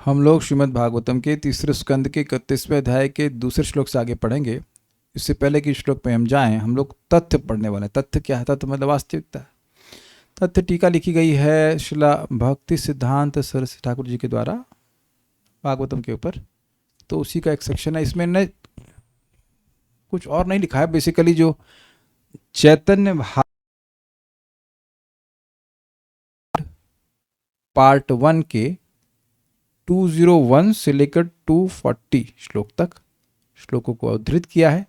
हम लोग श्रीमद् भागवतम के तीसरे स्कंद के 31वें अध्याय के दूसरे श्लोक से आगे पढ़ेंगे। इससे पहले कि श्लोक में हम जाएं, हम लोग तथ्य पढ़ने वाले हैं। तथ्य क्या है? तथ्य मतलब वास्तविकता। तथ्य टीका लिखी गई है श्रीला भक्ति सिद्धांत सरस्वती ठाकुर जी के द्वारा भागवतम के ऊपर। तो उसी का एक सेक्शन है। इसमें ने कुछ और नहीं लिखा है। बेसिकली जो चैतन्य पार्ट 1 के 201 से लेकर 240 श्लोक तक श्लोकों को उद्धृत किया है,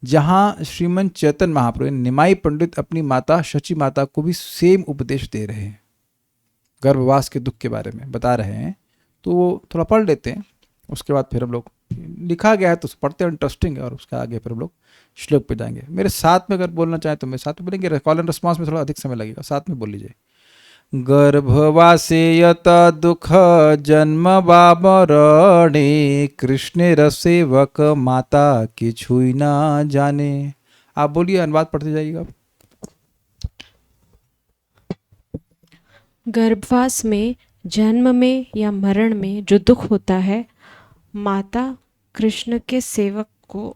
जहां श्रीमन चैतन्य महाप्रभु निमाई पंडित अपनी माता शची माता को भी सेम उपदेश दे रहे हैं, गर्भवास के दुख के बारे में बता रहे हैं। तो वो थोड़ा पढ़ लेते हैं, उसके बाद फिर हम लोग, लिखा गया है तो पढ़ते हैं, इंटरेस्टिंग है, और उसके आगे फिर हम लोग श्लोक पे जाएंगे। मेरे साथ में अगर बोलना चाहें तो मेरे साथ में बोलेंगे। कॉल एंड रिस्पॉन्स में थोड़ा अधिक समय लगेगा, साथ में बोल लीजिए। गर्भवासे यत दुख जन्म बाबरणे कृष्ण सेवक माता की छुई ना जाने। आप बोलिए, अनुवाद पढ़ते जाइएगा। गर्भवास में, जन्म में या मरण में जो दुख होता है, माता कृष्ण के सेवक को,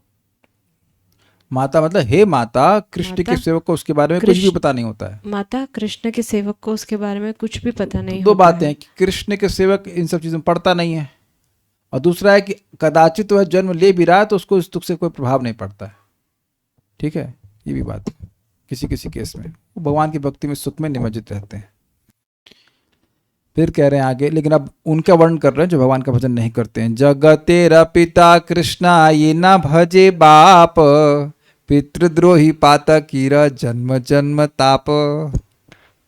माता मतलब हे माता, कृष्ण के सेवक को उसके बारे में कुछ भी पता नहीं होता है। माता कृष्ण के सेवक को उसके बारे में कुछ भी पता नहीं दो होता बातें हैं है। कि कृष्ण के सेवक इन सब चीज़ों में पढ़ता नहीं है, और दूसरा है कि कदाचित वह जन्म ले भी रहा है तो उसको इस दुख से कोई प्रभाव नहीं पड़ता है। ठीक है, ये भी बात है। किसी किसी केस में वो भगवान की भक्ति में सुख में निमज्जित रहते हैं। फिर कह रहे हैं आगे, लेकिन अब उनका वर्णन कर रहे हैं जो भगवान का भजन नहीं करते हैं। जगतेरा पिता कृष्णा ये ना भजे बाप पितृद्रोही पातकीरा जन्म जन्म ताप।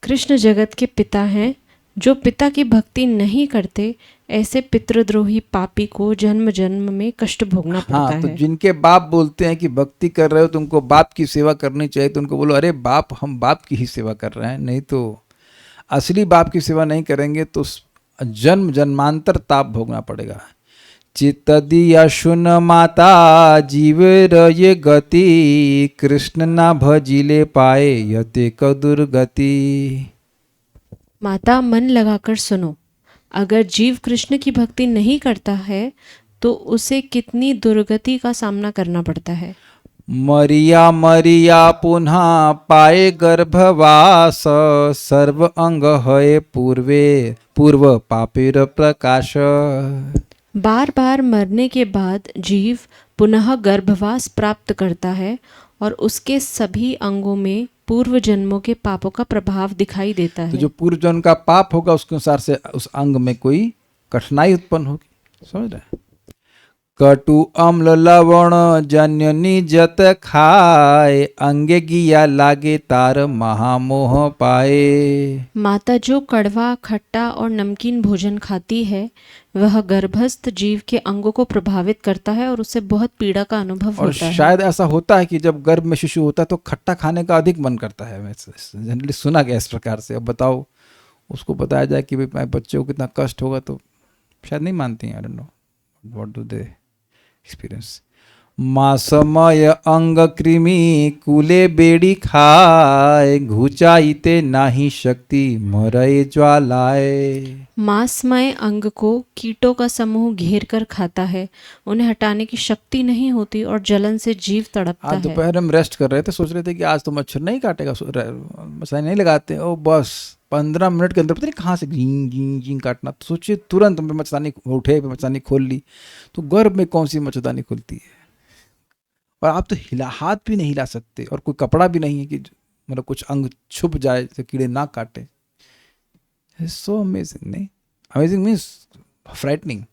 कृष्ण जगत के पिता हैं, जो पिता की भक्ति नहीं करते, ऐसे पितृद्रोही पापी को जन्म जन्म में कष्ट भोगना पड़ता हाँ, तो है। जिनके बाप बोलते हैं कि भक्ति कर रहे हो तुमको बाप की सेवा करनी चाहिए, तो उनको बोलो अरे बाप, हम बाप की ही सेवा कर रहे हैं, नहीं तो असली बाप की सेवा नहीं करेंगे तो जन्म जन्मांतर ताप भोगना पड़ेगा। चित्तदिया सुन माता जीव ये गति कृष्ण ना भजिले पाए यते क दुर्गति। माता, मन लगाकर सुनो, अगर जीव कृष्ण की भक्ति नहीं करता है तो उसे कितनी दुर्गति का सामना करना पड़ता है। मरिया मरिया पुनः पाए गर्भवास सर्व अंग है पूर्व पापेर प्रकाश। बार बार मरने के बाद जीव पुनः गर्भवास प्राप्त करता है और उसके सभी अंगों में पूर्व जन्मों के पापों का प्रभाव दिखाई देता है। तो जो पूर्व जन्म का पाप होगा उसके अनुसार से उस अंग में कोई कठिनाई उत्पन्न होगी। समझ रहे हैं? कटु अम्ल लवण जन्यनी जत खाए अंगे गिया लागे तार महामोह पाए। माता जो कड़वा, खट्टा और नमकीन भोजन खाती है, वह गर्भस्थ जीव के अंगों को प्रभावित करता है और उससे बहुत पीड़ा का अनुभव और होता है। शायद ऐसा होता है कि जब गर्भ में शिशु होता है तो खट्टा खाने का अधिक मन करता है। मैं जनरली सुना गया इस प्रकार से। अब बताओ, उसको बताया जाए कि भाई बच्चे को कितना कष्ट होगा तो शायद नहीं मानती हैं। I don't know what do they experience. मासमय अंग कृमि कुले बेड़ी खाए घुचाईते नाही शक्ति मरए ज्वालाए। मांसमय अंग को कीटों का समूह घेर कर खाता है, उन्हें हटाने की शक्ति नहीं होती और जलन से जीव तड़पता आज है। दोपहर हम रेस्ट कर रहे थे, सोच रहे थे कि आज तो मच्छर नहीं काटेगा, मच्छर नहीं लगाते। ओ बस 15 मिनट के अंदर पता नहीं कहाँ से झीं झीं झीं काटना। तो सोचिए तुरंत हम मच्छरदानी उठे, मच्छरदानी खोल ली। तो गर्भ में कौन सी मच्छरदानी खुलती है? और आप तो हाथ भी नहीं हिला सकते, और कोई कपड़ा भी नहीं है कि मतलब कुछ अंग छुप जाए तो कीड़े ना काटे। So amazing. नहीं, अमेजिंग मीन्स फ्राइटनिंग।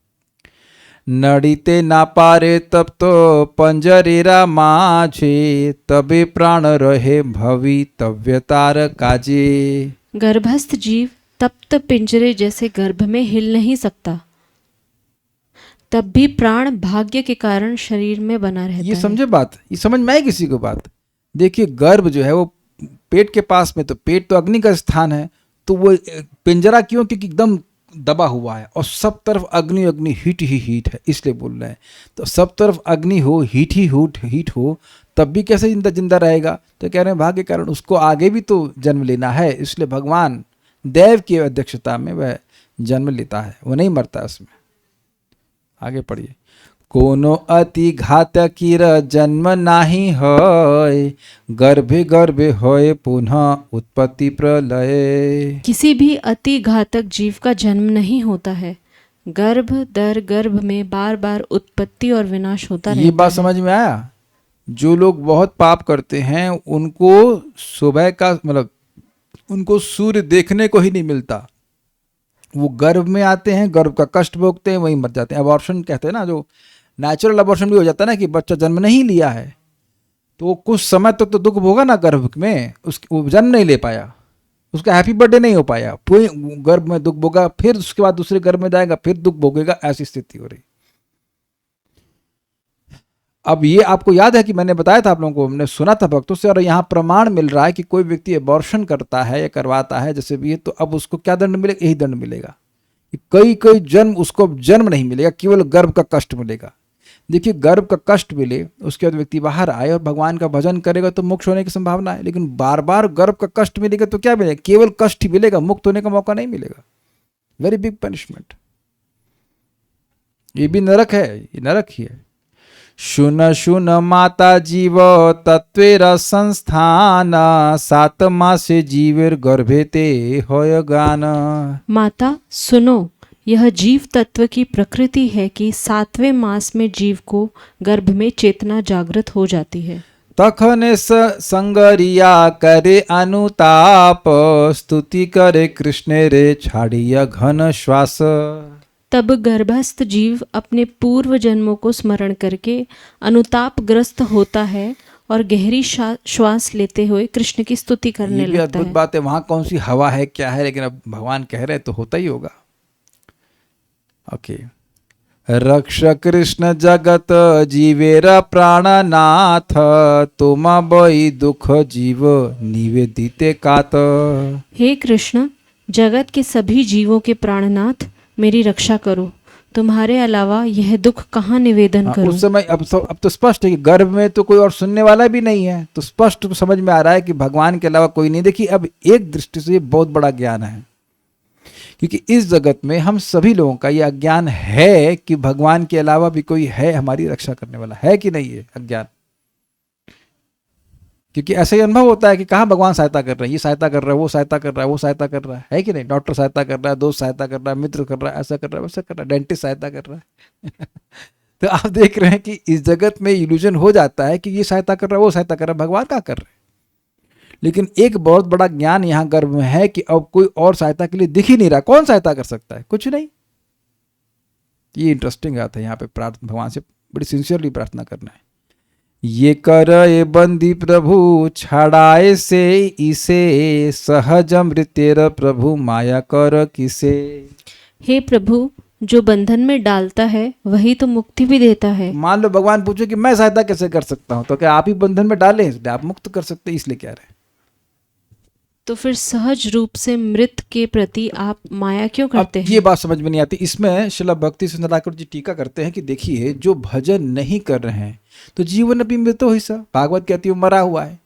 नड़ीते ना पारे तब तो पंजरेरा माझे तबे प्राण रहे भवितव्यतार काजे। गर्भस्थ जीव तप्त पिंजरे जैसे गर्भ में हिल नहीं सकता, तब भी प्राण भाग्य के कारण शरीर में बना रहता है। ये समझे बात? ये समझ में आई किसी को बात? देखिए, गर्भ जो है वो पेट के पास में, तो पेट तो अग्नि का स्थान है, तो वो पिंजरा क्यों? क्योंकि एकदम दबा हुआ है और सब तरफ अग्नि अग्नि, हीट ही हीट है, इसलिए बोल रहे हैं। तो सब तरफ अग्नि हो, हीट ही हीट हो, तब भी कैसे जिंदा जिंदा रहेगा? तो कह रहे हैं भाग्य के कारण उसको आगे भी तो जन्म लेना है, इसलिए भगवान देव की अध्यक्षता में वह जन्म लेता है, वो नहीं मरता उसमें। आगे पढ़िए। कोनो अति घातकीर जन्म नाही है, गर्भे गर्भे होए पुनः उत्पत्ति प्रलय। किसी भी अति घातक जीव का जन्म नहीं होता है, गर्भ दर गर्भ में बार बार उत्पत्ति और विनाश होता रहता ये बात है। समझ में आया? जो लोग बहुत पाप करते हैं उनको सुबह का मतलब उनको सूर्य देखने को ही नहीं मिलता। वो गर्भ में आते हैं, गर्भ का कष्ट भोगते हैं, वहीं मर जाते हैं। अबॉर्शन कहते हैं ना, जो नेचुरल अबॉर्शन भी हो जाता है ना, कि बच्चा जन्म नहीं लिया है तो वो कुछ समय तक तो दुख भोगा ना गर्भ में, वो जन्म नहीं ले पाया, उसका हैप्पी बर्थडे नहीं हो पाया, पूरे गर्भ में दुख भोगा, फिर उसके बाद दूसरे गर्भ में जाएगा, फिर दुख भोगेगा, ऐसी स्थिति हो रही। अब ये आपको याद है कि मैंने बताया था आप लोगों को, हमने सुना था भक्तों से, और यहाँ प्रमाण मिल रहा है कि कोई व्यक्ति अबॉर्शन करता है या करवाता है जैसे भी है, तो अब उसको क्या दंड मिलेगा? यही दंड मिलेगा। कई कई जन्म उसको जन्म नहीं मिलेगा, केवल गर्भ का कष्ट मिलेगा। देखिए, गर्भ का कष्ट मिले, उसके बाद व्यक्ति बाहर आए और भगवान का भजन करेगा तो मोक्ष होने की संभावना है। लेकिन बार बार गर्भ का कष्ट मिलेगा तो क्या मिलेगा? केवल कष्ट ही मिलेगा, मुक्त होने का मौका नहीं मिलेगा। Very big punishment. ये भी नरक है, ये नरक ही है। शुन शुन माता जीव तत्वेर संस्थान, 7 मासे जीवेर गर्भे ते होय गान। माता सुनो, यह जीव तत्व की प्रकृति है कि 7वें मास में जीव को गर्भ में चेतना जागृत हो जाती है। तखने संगरिया करे अनुताप, स्तुति करे कृष्ण रे छाड़िया घन श्वास। तब गर्भस्थ जीव अपने पूर्व जन्मों को स्मरण करके अनुतापग्रस्त होता है और गहरी श्वास लेते हुए कृष्ण की स्तुति करने ये भी लगता अद्भुत है। बात है। वहां कौन सी हवा है, क्या है, लेकिन अब भगवान कह रहे हैं तो होता ही होगा। ओके। रक्ष कृष्ण जगत जीवेर प्राणनाथ, तुम बई दुख जीव निवेदिते कात। हे कृष्ण, जगत के सभी जीवों के प्राणनाथ, मेरी रक्षा करो, तुम्हारे अलावा यह दुख कहाँ निवेदन करूं। उस समय अब तो स्पष्ट है कि गर्भ में तो कोई और सुनने वाला भी नहीं है, तो स्पष्ट समझ में आ रहा है कि भगवान के अलावा कोई नहीं। देखिए, अब एक दृष्टि से ये बहुत बड़ा ज्ञान है, क्योंकि इस जगत में हम सभी लोगों का ये अज्ञान है कि भगवान के अलावा भी कोई है हमारी रक्षा करने वाला, है कि नहीं है अज्ञान। क्योंकि ऐसा ही अनुभव होता है कि कहाँ भगवान सहायता कर रहे हैं, ये सहायता कर रहा है, वो सहायता कर रहा है, वो सहायता कर रहा है कि नहीं? डॉक्टर सहायता कर रहा है, दोस्त सहायता कर रहा है, मित्र कर रहा है, ऐसा कर रहा है, वैसा कर रहा है, डेंटिस्ट सहायता कर रहा है। तो आप देख रहे हैं कि इस जगत में इल्यूजन हो जाता है कि ये सहायता कर रहा है, वो सहायता कर रहा है, भगवान क्या कर रहे हैं। लेकिन एक बहुत बड़ा ज्ञान यहाँ गर्भ में है कि अब कोई और सहायता के लिए दिख ही नहीं रहा। कौन सहायता कर सकता है? कुछ नहीं। ये इंटरेस्टिंग बात है। यहाँ पे प्रार्थना भगवान से बड़ी सिंसियरली प्रार्थना करना है। ये कर ये बंदी प्रभु छड़ाए से इसे, सहज मृतेर प्रभु माया कर किसे। हे प्रभु, जो बंधन में डालता है वही तो मुक्ति भी देता है। मान लो भगवान पूछे कि मैं सहायता कैसे कर सकता हूं, तो क्या आप ही बंधन में डाले, इसलिए आप मुक्त कर सकते, इसलिए क्या रहे। तो फिर सहज रूप से मृत के प्रति आप माया क्यों करते हैं? ये बात समझ में नहीं आती। इसमें श्रील भक्ति सिद्धांत ठाकुर जी टीका करते हैं कि देखिए, जो भजन नहीं कर रहे हैं तो जीवन अभी मृत हो ही सा, भागवत कहती है मरा हुआ है।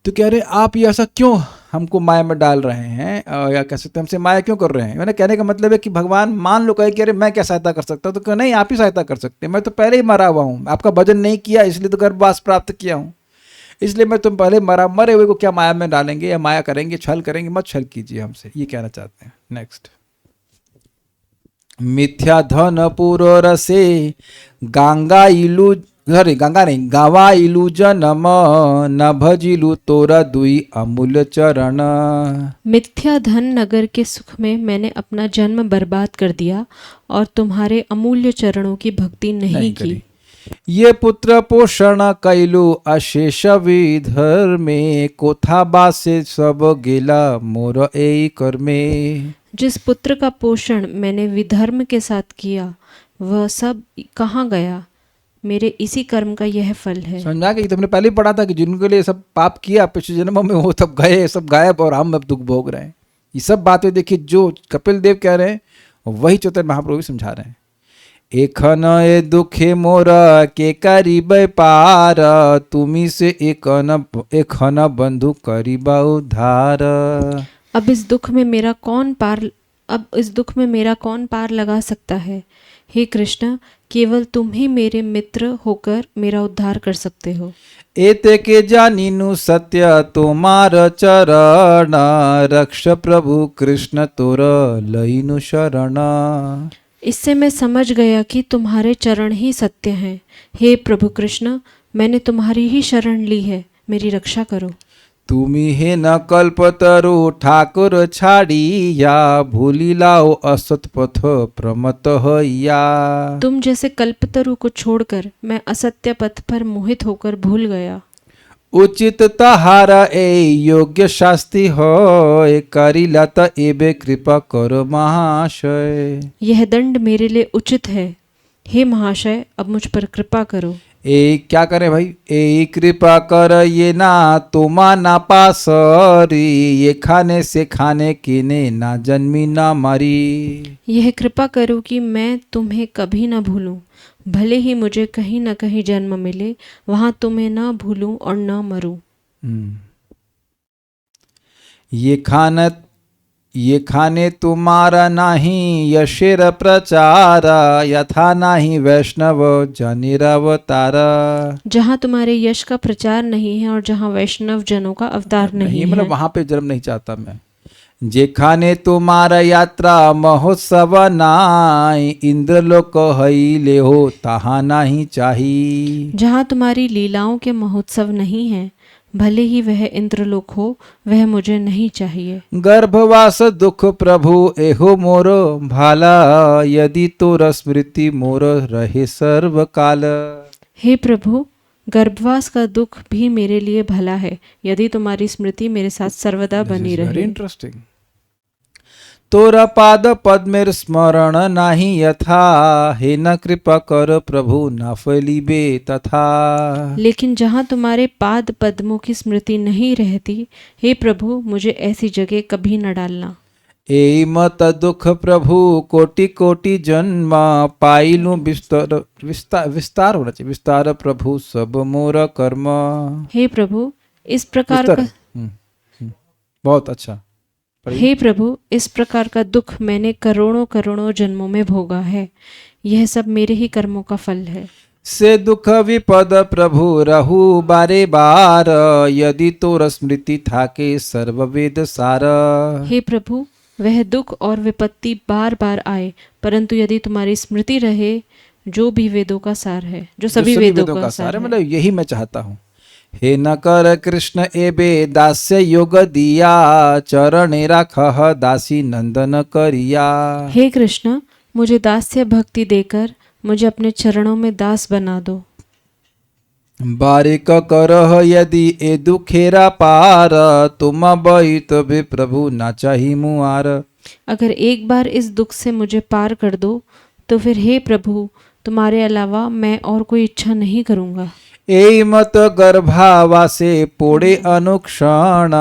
तो कह रहे आप ये ऐसा क्यों हमको माया में डाल रहे हैं, या कह सकते हैं हमसे माया क्यों कर रहे हैं। मैंने कहने का मतलब है कि भगवान मान लो कहे कि अरे मैं क्या सहायता कर सकता हूँ, तो कह नहीं, आप ही सहायता कर सकते हैं। मैं तो पहले ही मरा हुआ हूँ, आपका भजन नहीं किया इसलिए तो गर्भवास प्राप्त किया हूँ, इसलिए मैं तुम पहले मरे हुए को क्या माया में डालेंगे या माया करेंगे, छल करेंगे, मत छल कीजिए हमसे, ये कहना चाहते हैं। नेक्स्ट। मिथ्या धन पूरो रसे गंगा इलू, अरे गंगा नहीं, गावा इलू जनम, न भजिलू तोरा दुई अमूल्य चरण। मिथ्या धन नगर के सुख में मैंने अपना जन्म बर्बाद कर दिया और तुम्हारे अमूल्य चरणों की भक्ति नहीं की। ये पुत्र पोषण कैलू अशेष विधर में, कोथा बासे सब गेला मोर ए कर में। जिस पुत्र का पोषण मैंने विधर्म के साथ किया वह सब कहाँ गया, मेरे इसी कर्म का यह फल है। समझा कि तुमने पहले ही पढ़ा था कि जिनके लिए सब पाप किया पिछले जन्मों में, वो सब गए, सब गायब, और हम अब दुख भोग रहे हैं। ये सब बातें देखिए जो कपिल देव कह रहे हैं वही चैतन्य महाप्रभु भी समझा रहे हैं। एखन ए दुखे मोर के करीब पार, तुमी से एखन बंधु करीबा उद्धार। अब इस दुख में मेरा कौन पार अब इस दुख में मेरा कौन पार लगा सकता है? हे कृष्ण, केवल तुम ही मेरे मित्र होकर मेरा उद्धार कर सकते हो। एते के जानिनु सत्य तुम्हार चरण, रक्ष प्रभु कृष्ण तोर लईनु शरण। इससे मैं समझ गया कि तुम्हारे चरण ही सत्य हैं। हे प्रभु कृष्ण, मैंने तुम्हारी ही शरण ली है, मेरी रक्षा करो। तुमी हे न कल्पतरु ठाकुर छाड़िया, भूली लाओ असत पथ प्रमत हैया। तुम जैसे कल्पतरु को छोड़कर मैं असत्य पथ पर मोहित होकर भूल गया। उचित तहारा ए योग्य शास्ति होय, करिला त एबे कृपा करो महाशय। यह दंड मेरे लिए उचित है। हे महाशय, अब मुझ पर कृपा करो। ए क्या करे भाई? ए कृपा कर ये ना तुमा ना पासरी, ये खाने से खाने कीने ना जन्मी ना मरी। यह कृपा करो कि मैं तुम्हें कभी न भूलूं, भले ही मुझे कहीं न कहीं जन्म मिले, वहां तुम्हें न भूलूं और न मरूं। ये खाने तुम्हारा नहीं, यशेर प्रचार, यथा नहीं वैष्णव जनिरवतारा। जहाँ तुम्हारे यश का प्रचार नहीं है और जहाँ वैष्णव जनों का अवतार नहीं मतलब है। वहां पे जन्म नहीं चाहता मैं। जे खाने तुम्हारा यात्रा महोत्सव नाई, इंद्रलोक हईले हो तहा नहीं चाही। जहाँ तुम्हारी लीलाओं के महोत्सव नहीं है, भले ही वह इंद्रलोक हो, वह मुझे नहीं चाहिए। गर्भवास दुख प्रभु एहो मोर भाला, यदि तोर स्मृति मोर रहे सर्वकाल। हे प्रभु, गर्भवास का दुख भी मेरे लिए भला है, यदि तुम्हारी स्मृति मेरे साथ सर्वदा बनी वेरी रहे। इंटरेस्टिंग। तोरा पाद पद्मेर स्मरण नाही यथा, हे न कृपा कर प्रभु न फैलीबे तथा। लेकिन जहाँ तुम्हारे पाद पद्मों की स्मृति नहीं रहती, हे प्रभु, मुझे ऐसी जगह कभी न डालना। ए मत दुख प्रभु कोटि कोटि जन्म, पाइलू विस्तार होना चाहिए, विस्तार प्रभु सब मोर कर्म। हे प्रभु, इस प्रकार विस्तार। का बहुत अच्छा। हे प्रभु, इस प्रकार का दुख मैंने करोड़ों करोड़ों जन्मों में भोगा है। यह सब मेरे ही कर्मों का फल है। से दुख विपद प्रभु रहु बारे बार, यदि तोर स्मृति थाके सर्ववेद सार। हे प्रभु, वह दुख और विपत्ति बार बार आए, परंतु यदि तुम्हारी स्मृति रहे, जो भी वेदों का सार है, जो सभी वेदों का सार है। मतलब यही मैं चाहता हूँ। हे न कर कृष्ण एबे दास्य योग दिया, चरणे राखह दासी नंदन करिया। हे कृष्ण, मुझे दास्य भक्ति देकर मुझे अपने चरणों में दास बना दो। बारिक करह यदि ए दुखेरा पार, तुम बहित भी प्रभु ना चाही मुआर। अगर एक बार इस दुख से मुझे पार कर दो, तो फिर हे प्रभु, तुम्हारे अलावा मैं और कोई इच्छा नहीं करूँगा। ए मत गर्भावासे पोड़े अनुक्षण,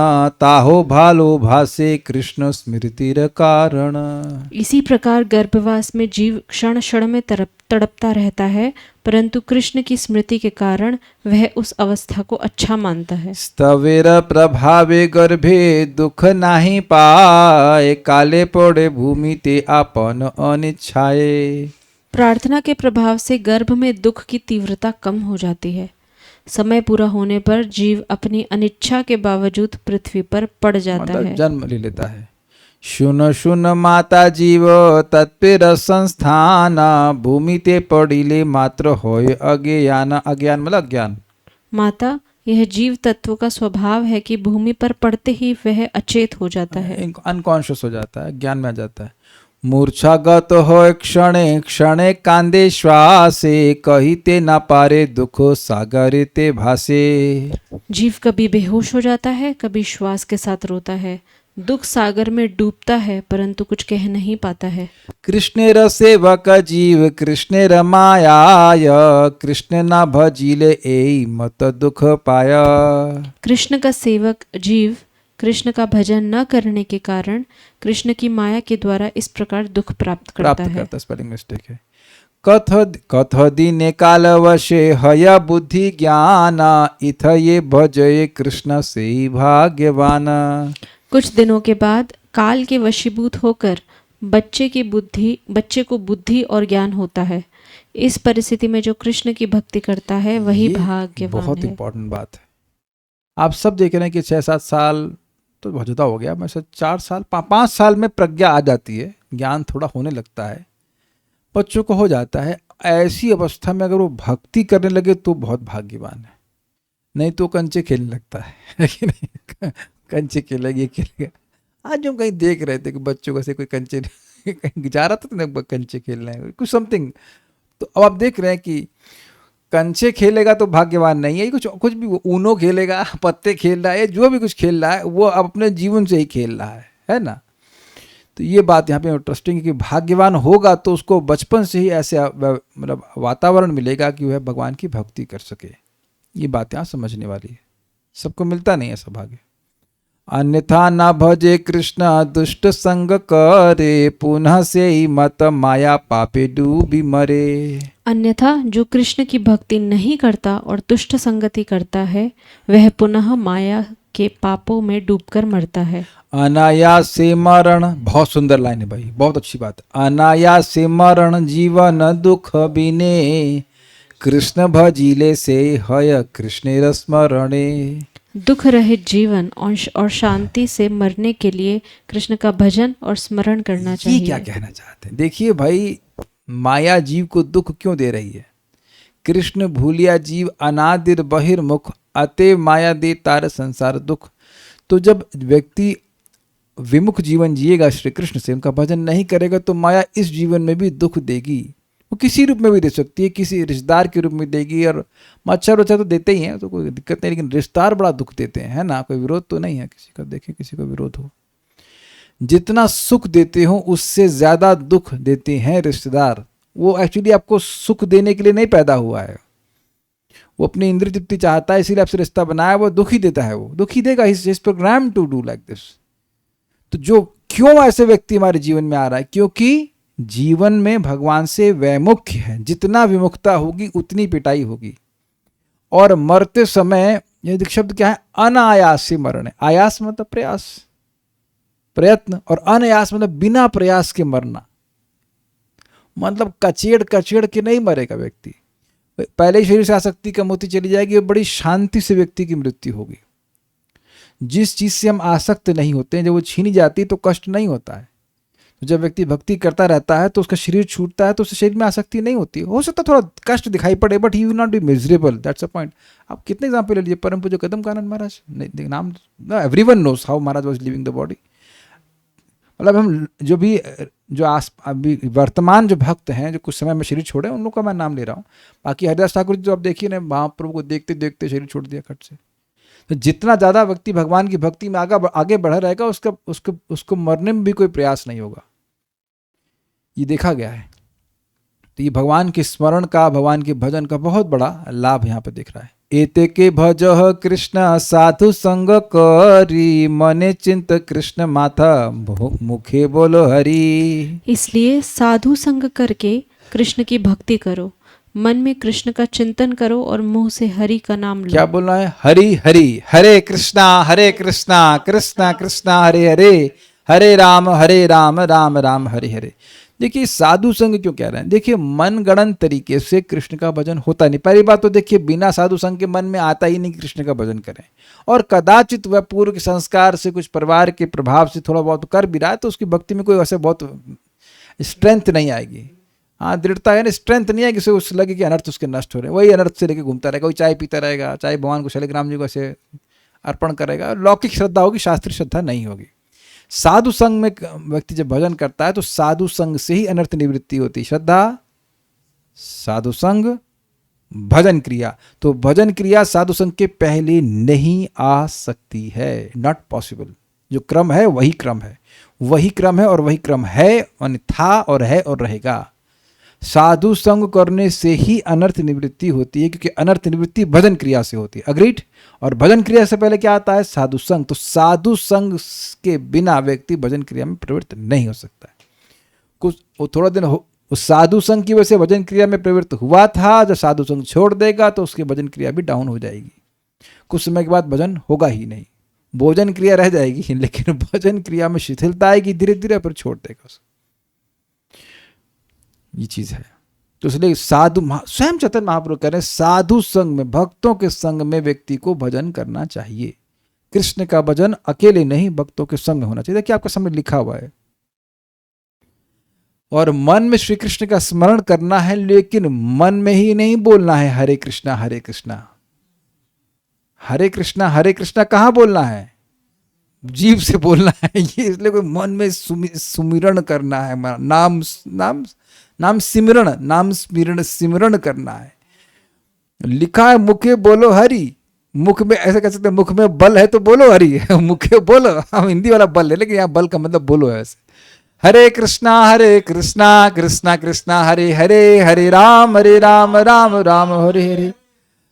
ताहो भालो भासे कृष्ण स्मृतिर कारण। इसी प्रकार गर्भवास में जीव क्षण क्षण में तड़पता रहता है, परंतु कृष्ण की स्मृति के कारण वह उस अवस्था को अच्छा मानता है। स्तवेर प्रभावे गर्भे दुख नाही पाए, काले पड़े भूमि ते आपन अनिच्छाए। प्रार्थना के प्रभाव से गर्भ में दुख की तीव्रता कम हो जाती है। समय पूरा होने पर जीव अपनी अनिच्छा के बावजूद पृथ्वी पर पड़ जाता है, जन्म ले लेता है। शुन शुन माता जीव तत्पर संस्थान, भूमि ते पड़िले मात्र होय अज्ञान। अज्ञान मतलब अज्ञान। माता, यह जीव तत्व का स्वभाव है कि भूमि पर पड़ते ही वह अचेत हो जाता है, अनकॉन्शियस हो जाता है, ज्ञान में आ जाता है। मूर्छागत हो क्षणे क्षणे कांदे श्वासे, कहिते ना पारे दुख सागरे ते भासे। जीव कभी बेहोश हो जाता है, कभी श्वास के साथ रोता है, दुख सागर में डूबता है, परंतु कुछ कह नहीं पाता है। कृष्णेर सेवक जीव कृष्णेर मायाय, कृष्ण ना भजिले ए मत दुख पाया। कृष्ण का सेवक जीव कृष्ण का भजन न करने के कारण कृष्ण की माया के द्वारा इस प्रकार दुख प्राप्त करता है। स्पेलिंग मिस्टेक है। कथ दिने काल वशे हय बुद्धि ज्ञान, इथ ये भजये कृष्ण से भाग्यवान। कुछ दिनों के बाद काल के वशीभूत होकर बच्चे को बुद्धि और ज्ञान होता है। इस परिस्थिति में जो कृष्ण की भक्ति करता है वही ये भाग्यवान बहुत है। इंपॉर्टेंट बात है। आप सब देख रहे हैं कि 6-7 साल तो बहुत ज़्यादा हो गया, मैं से 4 साल 5 साल में प्रज्ञा आ जाती है, ज्ञान थोड़ा होने लगता है, बच्चों को हो जाता है। ऐसी अवस्था में अगर वो भक्ति करने लगे तो बहुत भाग्यवान है, नहीं तो कंचे खेलने लगता है कि नहीं? कंचे खेलेगा, ये खेलेगा। आज हम कहीं देख रहे थे कि बच्चों को से कोई कंचे कहीं जा रहा था तो नहीं, कंचे खेल रहे हैं कुछ समथिंग। तो अब आप देख रहे हैं कि कंचे खेलेगा तो भाग्यवान नहीं है, कुछ कुछ भी ऊनो खेलेगा, पत्ते खेल रहा है, जो भी कुछ खेल रहा है वो अपने जीवन से ही खेल रहा है ना। तो ये बात यहाँ पे इंटरेस्टिंग है कि भाग्यवान होगा तो उसको बचपन से ही ऐसे मतलब वातावरण मिलेगा कि वह भगवान की भक्ति कर सके। ये बात यहाँ समझने वाली है, सबको मिलता नहीं ऐसा भाग्य। अन्यथा न भजे कृष्ण दुष्ट संग करे, पुनः से ही मत माया पापे डूबी मरे। अन्यथा जो कृष्ण की भक्ति नहीं करता और दुष्ट संगति करता है वह पुनः माया के पापों में डूबकर मरता है। अनायास से मरण, बहुत सुंदर लाइन है भाई, बहुत अच्छी बात। अनायास से मरण जीवन दुख बिने, कृष्ण भजिले से हय कृष्ण स्मरणे। दुख रहित जीवन और शांति से मरने के लिए कृष्ण का भजन और स्मरण करना चाहिए। ये क्या कहना चाहते हैं? देखिए भाई, माया जीव को दुख क्यों दे रही है? कृष्ण भूलिया जीव अनादिर बहिर्मुख, अतएव माया दे तार संसार दुख। तो जब व्यक्ति विमुख जीवन जिएगा श्री कृष्ण से, उनका भजन नहीं करेगा, तो माया इस जीवन में भी दुख देगी। वो किसी रूप में भी दे सकती है, किसी रिश्तेदार के रूप में देगी, और मच्छर वच्छर तो देते ही हैं, तो कोई दिक्कत नहीं, लेकिन रिश्तेदार बड़ा दुख देते हैं, है ना। कोई विरोध तो नहीं है किसी का, देखें किसी का विरोध हो। जितना सुख देते हो उससे ज़्यादा दुख देते हैं रिश्तेदार। वो एक्चुअली आपको सुख देने के लिए नहीं पैदा हुआ है, वो अपनी इंद्रिय तृप्ति चाहता है, इसीलिए आपसे रिश्ता बनाया, वो दुख ही देता है, वो दुख ही देगा। इस program to do like this. तो जो क्यों ऐसे व्यक्ति हमारे जीवन में आ रहा है? क्योंकि जीवन में भगवान से वैमुख्य है। जितना विमुखता होगी उतनी पिटाई होगी, और मरते समय ये शब्द क्या है? अनायास से मरण है। आयास मतलब प्रयास, प्रयत्न, और अनायास मतलब बिना प्रयास के मरना। मतलब कचेड़ कचेड़ के नहीं मरेगा व्यक्ति, पहले ही शरीर से आसक्ति का मोती चली जाएगी और बड़ी शांति से व्यक्ति की मृत्यु होगी। जिस चीज से हम आसक्त नहीं होते हैं, जब वो छीनी जाती है तो कष्ट नहीं होता है। तो जब व्यक्ति भक्ति करता रहता है तो उसका शरीर छूटता है तो उसके शरीर में आसक्ति नहीं होती। हो सकता है थोड़ा कष्ट दिखाई पड़े, but he will not be miserable, that's a point. आप कितने एग्जाम्पल ले लीजिए, परम पूज्य कदम कानन महाराज, नाम everyone knows how Maharaj was living the body. मतलब हम जो भी अभी वर्तमान जो भक्त हैं जो कुछ समय में शरीर छोड़े, उन लोग का मैं नाम ले रहा हूँ। बाकी हरिदास ठाकुर जी तो आप देखिए ना, महाप्रभु को देखते देखते शरीर छोड़ दिया खट से। तो जितना ज़्यादा व्यक्ति भगवान की भक्ति में आगे बढ़ा रहेगा, उसको मरने में भी कोई प्रयास नहीं होगा, ये देखा गया है। तो ये भगवान के स्मरण का, भगवान के भजन का बहुत बड़ा लाभ यहाँ पे दिख रहा है। एते के भजह कृष्ण साधु संग करी, मने चिंत कृष्ण माथा मुखे बोलो हरि। इसलिए साधु संग करके कृष्ण की भक्ति करो, मन में कृष्ण का चिंतन करो और मुंह से हरि का नाम लो। क्या बोलना है? हरि हरि, हरे कृष्णा कृष्णा कृष्णा हरे हरे, हरे राम राम राम हरे हरे। देखिए साधु संग क्यों कह रहे हैं? देखिए मनगणन तरीके से कृष्ण का भजन होता नहीं। पहली बात तो देखिए बिना साधु संग के मन में आता ही नहीं कि कृष्ण का भजन करें, और कदाचित वह पूर्व के संस्कार से, कुछ परिवार के प्रभाव से थोड़ा बहुत कर भी रहा है, तो उसकी भक्ति में कोई वैसे बहुत स्ट्रेंथ नहीं आएगी। हाँ, दृढ़ता है ना, स्ट्रेंथ नहीं है कि उसे लगे कि अनर्थ उसके नष्ट हो रहे हैं, वही अनर्थ से लेके घूमता रहेगा, वही चाय पीता रहेगा, चाहे भगवान को शालिग्राम जी को ऐसे अर्पण करेगा। लौकिक श्रद्धा होगी, शास्त्रीय श्रद्धा नहीं होगी। साधु संग में व्यक्ति जब भजन करता है तो साधु संग से ही अनर्थ निवृत्ति होती है। श्रद्धा, साधु संग, भजन क्रिया। तो भजन क्रिया साधु संग के पहले नहीं आ सकती है, नॉट पॉसिबल। जो क्रम है वही क्रम है, वही क्रम है और वही क्रम है, था और है और रहेगा। साधु संग करने से ही अनर्थ निवृत्ति होती है, क्योंकि अनर्थ निवृत्ति भजन क्रिया से होती है। अग्रीड? और भजन क्रिया से पहले क्या आता है? साधु संग। तो साधु संग के बिना व्यक्ति भजन क्रिया में प्रवृत्त नहीं हो सकता है। कुछ वो थोड़ा दिन उस साधु संग की वजह से भजन क्रिया में प्रवृत्त हुआ था, जब साधु संग छोड़ देगा तो उसकी भजन क्रिया भी डाउन हो जाएगी। कुछ समय के बाद भजन होगा ही नहीं, भोजन क्रिया रह जाएगी, लेकिन भजन क्रिया में शिथिलता आएगी धीरे धीरे, फिर छोड़ देगा उसको। ये चीज है। तो इसलिए स्वयं चैतन्य महाप्रभु कह रहे हैं साधु संग में, भक्तों के संग में व्यक्ति को भजन करना चाहिए। कृष्ण का भजन अकेले नहीं, भक्तों के संग में होना चाहिए। देखिए आपके सामने लिखा हुआ है। और मन में श्री कृष्ण का स्मरण करना है, लेकिन मन में ही नहीं बोलना है हरे कृष्णा हरे कृष्णा। हरे कृष्णा कहाँ बोलना है? जीव से बोलना है। ये इसलिए कोई मन में सुमिरण करना है, नाम सिमरण करना है। लिखा है मुखे बोलो हरि, मुख में ऐसे कह सकते हैं, मुख में बल है तो बोलो हरि, मुखे बोलो। हम हिंदी वाला बल है, लेकिन यहाँ बल का मतलब बोलो है ऐसे। हरे कृष्णा कृष्णा कृष्णा हरे हरे, हरे राम राम राम हरे हरे।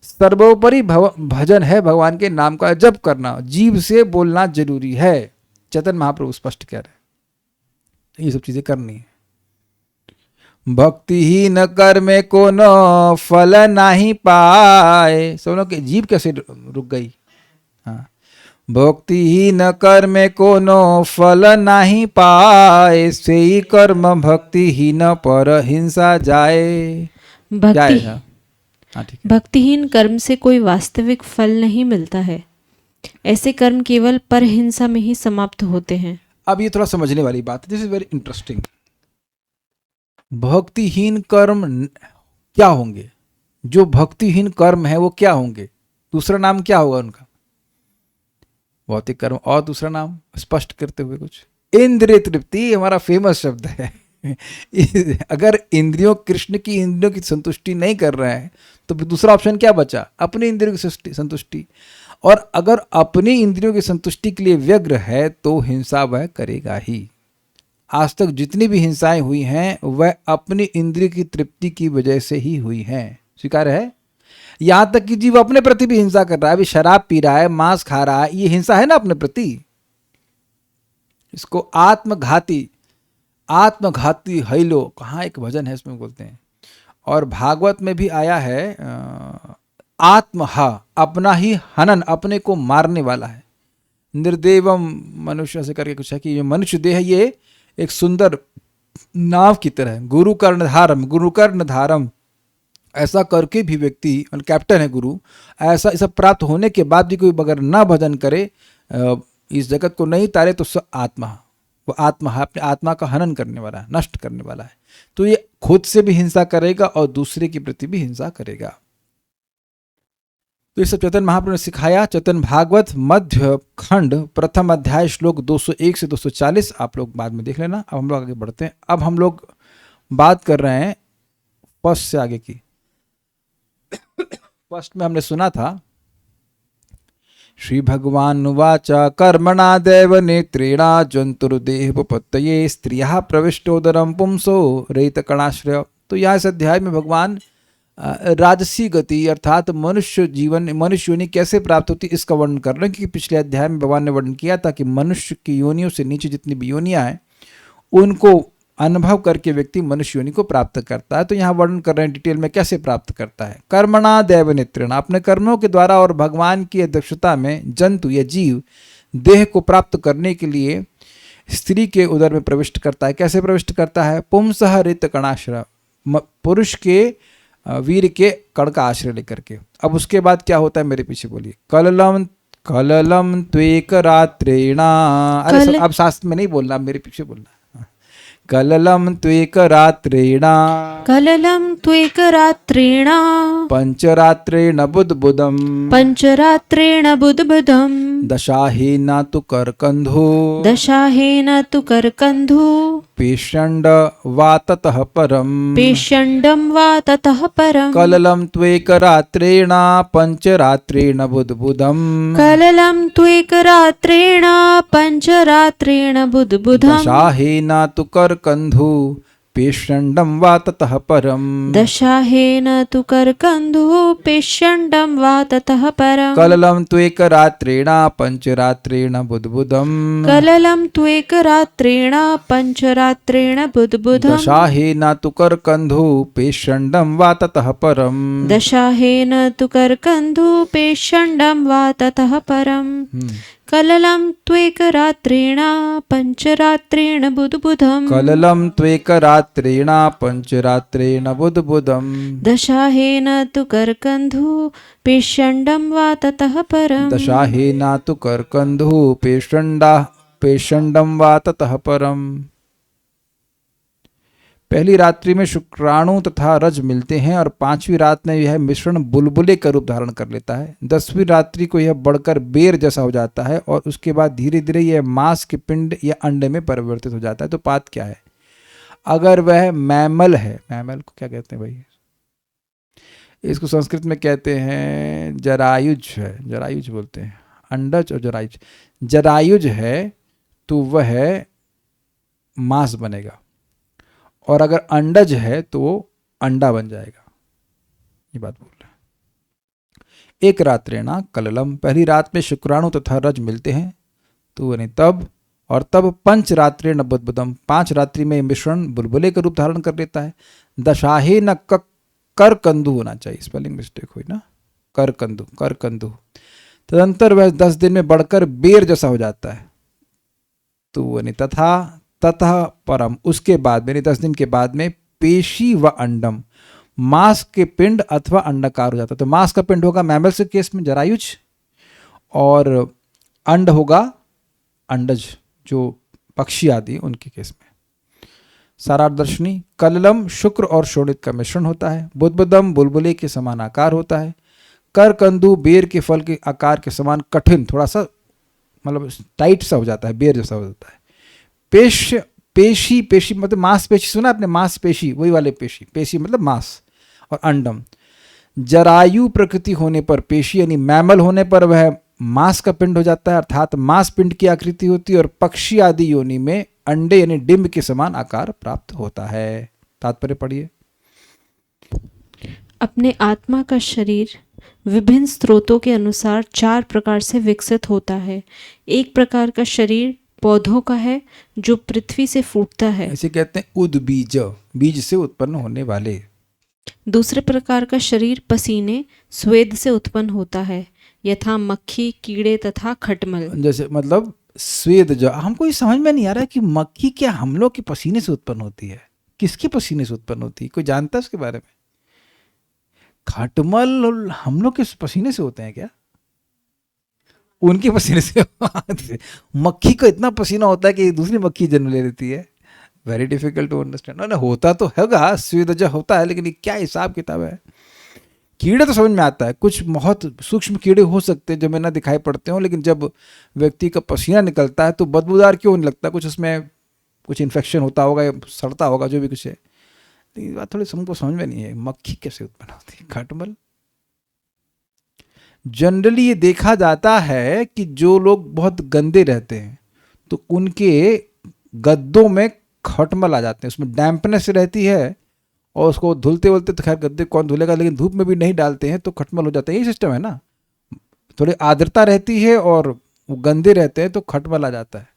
सर्वोपरि भजन है भगवान के नाम का जप करना, जीव से बोलना जरूरी है। चैतन्य महाप्रभु स्पष्ट कह रहे हैं ये सब चीजें करनी है। भक्तिहीन कर्मे को न फल नहीं पाए। सुनो कि जीव कैसे रुक गई। हाँ, भक्तिहीन कर्मे को न फल नहीं पाए, से ही कर्म भक्तिहीन पर हिंसा जाए। भक्तिहीन कर्म से कोई वास्तविक फल नहीं मिलता है। ऐसे कर्म केवल परहिंसा में ही समाप्त होते हैं। अब ये थोड़ा समझने वाली बात है, दिस इज वेरी इंटरेस्टिंग। भक्तिहीन कर्म क्या होंगे? जो भक्तिहीन कर्म है वो क्या होंगे? दूसरा नाम क्या होगा उनका? भौतिक कर्म। और दूसरा नाम स्पष्ट करते हुए कुछ, इंद्रिय तृप्ति हमारा फेमस शब्द है। अगर कृष्ण की इंद्रियों की संतुष्टि नहीं कर रहे हैं तो दूसरा ऑप्शन क्या बचा? अपनी इंद्रियों की संतुष्टि। और अगर अपनी इंद्रियों की संतुष्टि के लिए व्यग्र है तो हिंसा वह करेगा ही। आज तक जितनी भी हिंसाएं हुई हैं वह अपनी इंद्रिय की तृप्ति की वजह से ही हुई हैं। स्वीकार है? यहां तक कि जीव अपने प्रति भी हिंसा कर रहा है। अभी शराब पी रहा है, मांस खा रहा है, ये हिंसा है ना अपने प्रति। इसको आत्मघाती हैलो, कहाँ एक भजन है इसमें बोलते हैं। और भागवत में भी आया है आत्महा, अपना ही हनन, अपने को मारने वाला है। निर्देवम मनुष्य से करके कुछ है कि ये मनुष्य देह ये एक सुंदर नाव की तरह है। गुरु कर्णधारम, ऐसा करके भी व्यक्ति कैप्टन है गुरु, ऐसा सब प्राप्त होने के बाद भी कोई अगर ना भजन करे, इस जगत को नहीं तारे तो वो आत्मा है, अपने आत्मा का हनन करने वाला है, नष्ट करने वाला है। तो ये खुद से भी हिंसा करेगा और दूसरे के प्रति भी हिंसा करेगा। तो ये सब चैतन्य महाप्रभु ने सिखाया। चैतन्य भागवत मध्य खंड प्रथम अध्याय श्लोक 201 से 240 आप लोग बाद में देख लेना। अब हम लोग आगे बढ़ते हैं। अब हम लोग बात कर रहे हैं फर्स्ट से आगे की। फर्स्ट में हमने सुना था श्री भगवान उवाचा कर्मणा देव नेत्रेणा जंतुर्देहपत्तये स्त्रियः प्रविष्टोदरम पुंसो रहितकणाश्रय। तो यहाँ इस अध्याय में भगवान राजसी गति अर्थात मनुष्य योनि कैसे प्राप्त होती इसका वर्णन कर रहे हैं। क्योंकि पिछले अध्याय में भगवान ने वर्णन किया था कि मनुष्य की योनियों से नीचे जितनी भी योनियां हैं उनको अनुभव करके व्यक्ति मनुष्य योनि को प्राप्त करता है। तो यहाँ वर्णन कर रहे हैं डिटेल में कैसे प्राप्त करता है। कर्मणा देव नेत्रेण, अपने कर्मों के द्वारा और भगवान की अध्यक्षता में जंतु या जीव देह को प्राप्त करने के लिए स्त्री के उदर में प्रविष्ट करता है। कैसे प्रविष्ट करता है? पुंसः रित कणाश्रय, पुरुष के वीर के कण का आश्रय लेकर के। अब उसके बाद क्या होता है मेरे पीछे बोलिए। कललम त्वेक रात्रेणा, अरे अब शास्त्र में नहीं बोलना, मेरे पीछे बोलना। कललम त्वेक रात्रेणा पंचरात्रेण बुद्बुदम दशाहेन तु करकंधो पेषण्ड वा ततः परम कललम त्वेक रात्रेण पंचरात्रेण बुद्बुदम दशाहेन तु करकंधो पेषण्डं वा ततः परम कललं त्वेक रात्रेण पंचरात्रेण बुद्बुदम् दशाहेन तु करकंधो पेषण्डं वा ततः परम कललं त्वेकरात्रेण पञ्चरात्रेण बुधबुधम् कललं त्वेकरात्रेण पञ्चरात्रेण बुधबुधम् दशाहेन तु करकन्धु पेषण्डं वा ततः परम् दशाहेना तु करकन्धुः पेषण्डं वा ततः परम्। पहली रात्रि में शुक्राणु तथा रज मिलते हैं और 5वीं रात में यह मिश्रण बुलबुले का रूप धारण कर लेता है। 10वीं रात्रि को यह बढ़कर बेर जैसा हो जाता है और उसके बाद धीरे धीरे यह मांस के पिंड या अंडे में परिवर्तित हो जाता है। तो पात क्या है? अगर वह मैमल है, मैमल को क्या कहते हैं भाई? इसको संस्कृत में कहते हैं जरायुज है, जरायुज बोलते हैं, अंडज और जरायुज। जरायुज है तो वह मांस बनेगा और अगर अंडज है तो अंडा बन जाएगा। ये बात बोल रहे हैं। एक रात्रेणा कललम, पहली रात में शुक्राणु तथा रज मिलते हैं तो यानी तब, और तब पंच रात्रेण बुधबुधम, 5 रात्रि में मिश्रण बुलबुले का रूप धारण कर लेता है। दशाहे न कर कंदु होना चाहिए, स्पेलिंग मिस्टेक हुई ना, कर कंदु। तदंतर वह 10 दिन में बढ़कर बेर जैसा हो जाता है। तो यानी तथा परम, उसके बाद यानी 10 दिन के बाद में पेशी व अंडम, मांस के पिंड अथवा अंडाकार हो जाता है। तो मांस का पिंड होगा मैमल्स के केस में जरायुज, और अंड होगा अंडज जो पक्षी आदि उनके केस में। सारादर्शनी, कललम शुक्र और शोणित का मिश्रण होता है। बुधबुधम बुलबुले के समान आकार होता है। करकंदु बेर के फल के आकार के समान कठिन, थोड़ा सा मतलब टाइट सा हो जाता है, बेर जैसा हो जाता है। पेशी मतलब मांस पेशी, सुना आपने मांस पेशी, वही वाले पेशी मतलब मांस। और अंडम, जरायु प्रकृति होने पर पेशी यानी मैमल होने पर वह मांस का पिंड हो जाता है, अर्थात मांस पिंड की आकृति होती है और पक्षी आदि योनि में अंडे यानी डिंब के समान आकार प्राप्त होता है। तात्पर्य पढ़िए। अपने आत्मा का शरीर विभिन्न स्रोतों के अनुसार 4 प्रकार से विकसित होता है। एक प्रकार का शरीर पौधों का है जो पृथ्वी से फूटता है, ऐसे कहते हैं उद्बीज, बीज से उत्पन्न होने वाले। दूसरे प्रकार का शरीर पसीने स्वेद से उत्पन्न होता है, यथा मक्खी, कीड़े तथा खटमल। जैसे मतलब स्वेद, जो हमको ये समझ में नहीं आ रहा है कि मक्खी क्या हम लोग के पसीने से उत्पन्न होती है? किसके पसीने से उत्पन्न होती है? कोई जानता है उसके बारे में? खटमल हम लोग के पसीने से होते हैं क्या? उनके पसीने से मक्खी को इतना पसीना होता है कि दूसरी मक्खी जन्म ले लेती है। Very difficult to understand. ना होता तो हैगा, स्वेदज होता है, लेकिन क्या हिसाब किताब है? कीड़े तो समझ में आता है, कुछ बहुत सूक्ष्म कीड़े हो सकते हैं जो मैं ना दिखाई पड़ते हो, लेकिन जब व्यक्ति का पसीना निकलता है तो बदबूदार क्यों नहीं लगता? कुछ उसमें कुछ इन्फेक्शन होता होगा या सड़ता होगा, जो भी कुछ है। लेकिन बात थोड़ी हमको समझ में नहीं है, मक्खी कैसे उत्पन्न होती है? खटमल। जनरली ये देखा जाता है कि जो लोग बहुत गंदे रहते हैं तो उनके गद्दों में खटमल आ जाते हैं, उसमें डैम्पनेस रहती है और उसको धुलते वुलते तो खैर गद्दे कौन धुलेगा, लेकिन धूप में भी नहीं डालते हैं तो खटमल हो जाता है। यही सिस्टम है ना, थोड़ी आर्द्रता रहती है और वो गंदे रहते हैं तो खटमल आ जाता है।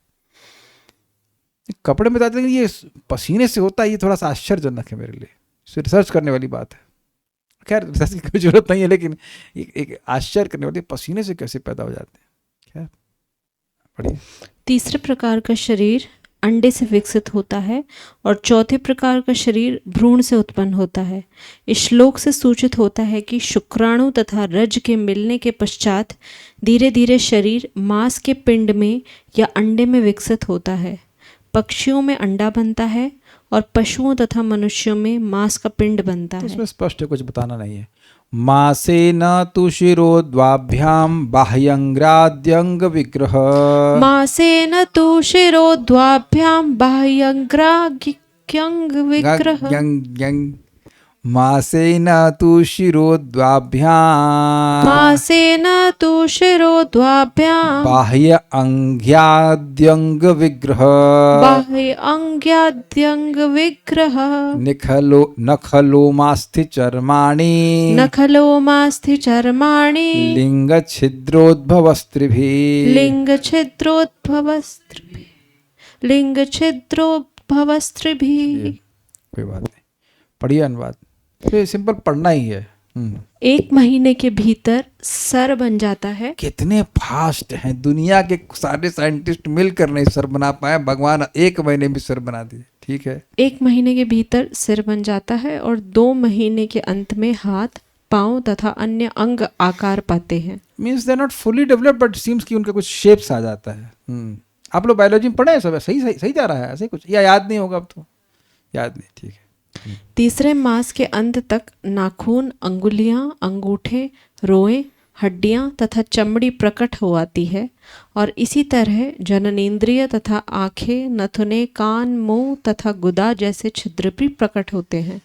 कपड़े में बताते हैं कि ये पसीने से होता है, ये थोड़ा सा आश्चर्यजनक है मेरे लिए, रिसर्च करने वाली बात है। खैर रिसर्च की कोई जरूरत नहीं है, लेकिन एक आश्चर्य करने वाली, पसीने से कैसे पैदा हो जाते हैं। खैर पढ़िए। तीसरे प्रकार का शरीर अंडे से विकसित होता है और चौथे प्रकार का शरीर भ्रूण से उत्पन्न होता है। इस श्लोक से सूचित होता है कि शुक्राणु तथा रज के मिलने के पश्चात धीरे धीरे शरीर मांस के पिंड में या अंडे में विकसित होता है। पक्षियों में अंडा बनता है और पशुओं तथा मनुष्यों में मांस का पिंड बनता है। इसमें स्पष्ट है, कुछ बताना नहीं है। मासेन तु शिरोद्वाभ्याम बाह्यंग्राद्यंग विग्रह, मासेन तु शिरोद्वाभ्याम बाह्यंग्राग्यंग विग्रह, मासेन तु शिरोद्वाभ्याम, मासेन तु शिरोद्वाभ्याम बाह्य अंग्याद्यंग विग्रह, बाह्य अंग्याद्यंग विग्रह, नखलोमास्थि चर्माणि, नखलोमास्थि चर्माणि, लिंग छिद्रोद्भवस्त्रिभिः, लिंग छिद्रोद्भवस्त्रिभिः, लिंग छिद्रोद्भवस्त्रिभिः। कोई बात नहीं, पढ़िए अनुवाद। तो ये सिंपल पढ़ना ही है, 1 महीने के भीतर सर बन जाता है। कितने फास्ट हैं, दुनिया के सारे साइंटिस्ट मिलकर नहीं सर बना पाए, भगवान 1 महीने में सर बना दिए। ठीक है, 1 महीने के भीतर सिर बन जाता है और 2 महीने के अंत में हाथ, पांव तथा अन्य अंग आकार पाते हैं। Means they are not fully developed but seems कि उनका कुछ शेप्स आ जाता है। आप लोग बायोलॉजी में पढ़े हैं सब? सही सही सही जा रहा है ऐसे कुछ, या याद नहीं होगा? अब तो याद नहीं, ठीक है। तीसरे मास के अंत तक नाखून, अंगुलियां, अंगूठे, रोएं, हड्डियां तथा चमड़ी प्रकट हो आती है और इसी तरह जननेंद्रिय तथा आंखें, नथुने, कान, मुंह तथा गुदा जैसे छिद्र भी प्रकट होते हैं।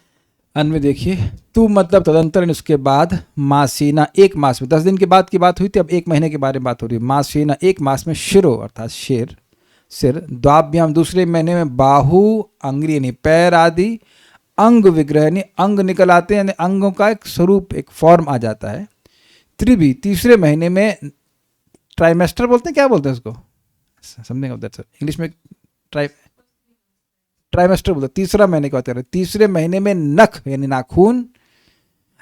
अन्य में देखिए, तू मतलब तदंतर उसके बाद मासीना 1 मास में, 10 दिन के बाद की बात हुई थी, अब 1 महीने के बारे में बात हो रही है। मासीना 1 मास में शिरो अर्थात शेर, सिर, द्वाभ्याम दूसरे महीने में बाहु, अंग्री यानी पैर आदि, अंग विग्रह यानी अंग निकल आते हैं, यानी अंगों का एक स्वरूप, एक फॉर्म आ जाता है। त्रिभी तीसरे महीने में, ट्राइमेस्टर बोलते हैं, क्या बोलते हैं उसको, something of that sir, English में ट्राइमेस्टर बोलते हैं, तीसरा महीने का होता है। तीसरे महीने में नख यानी नाखून,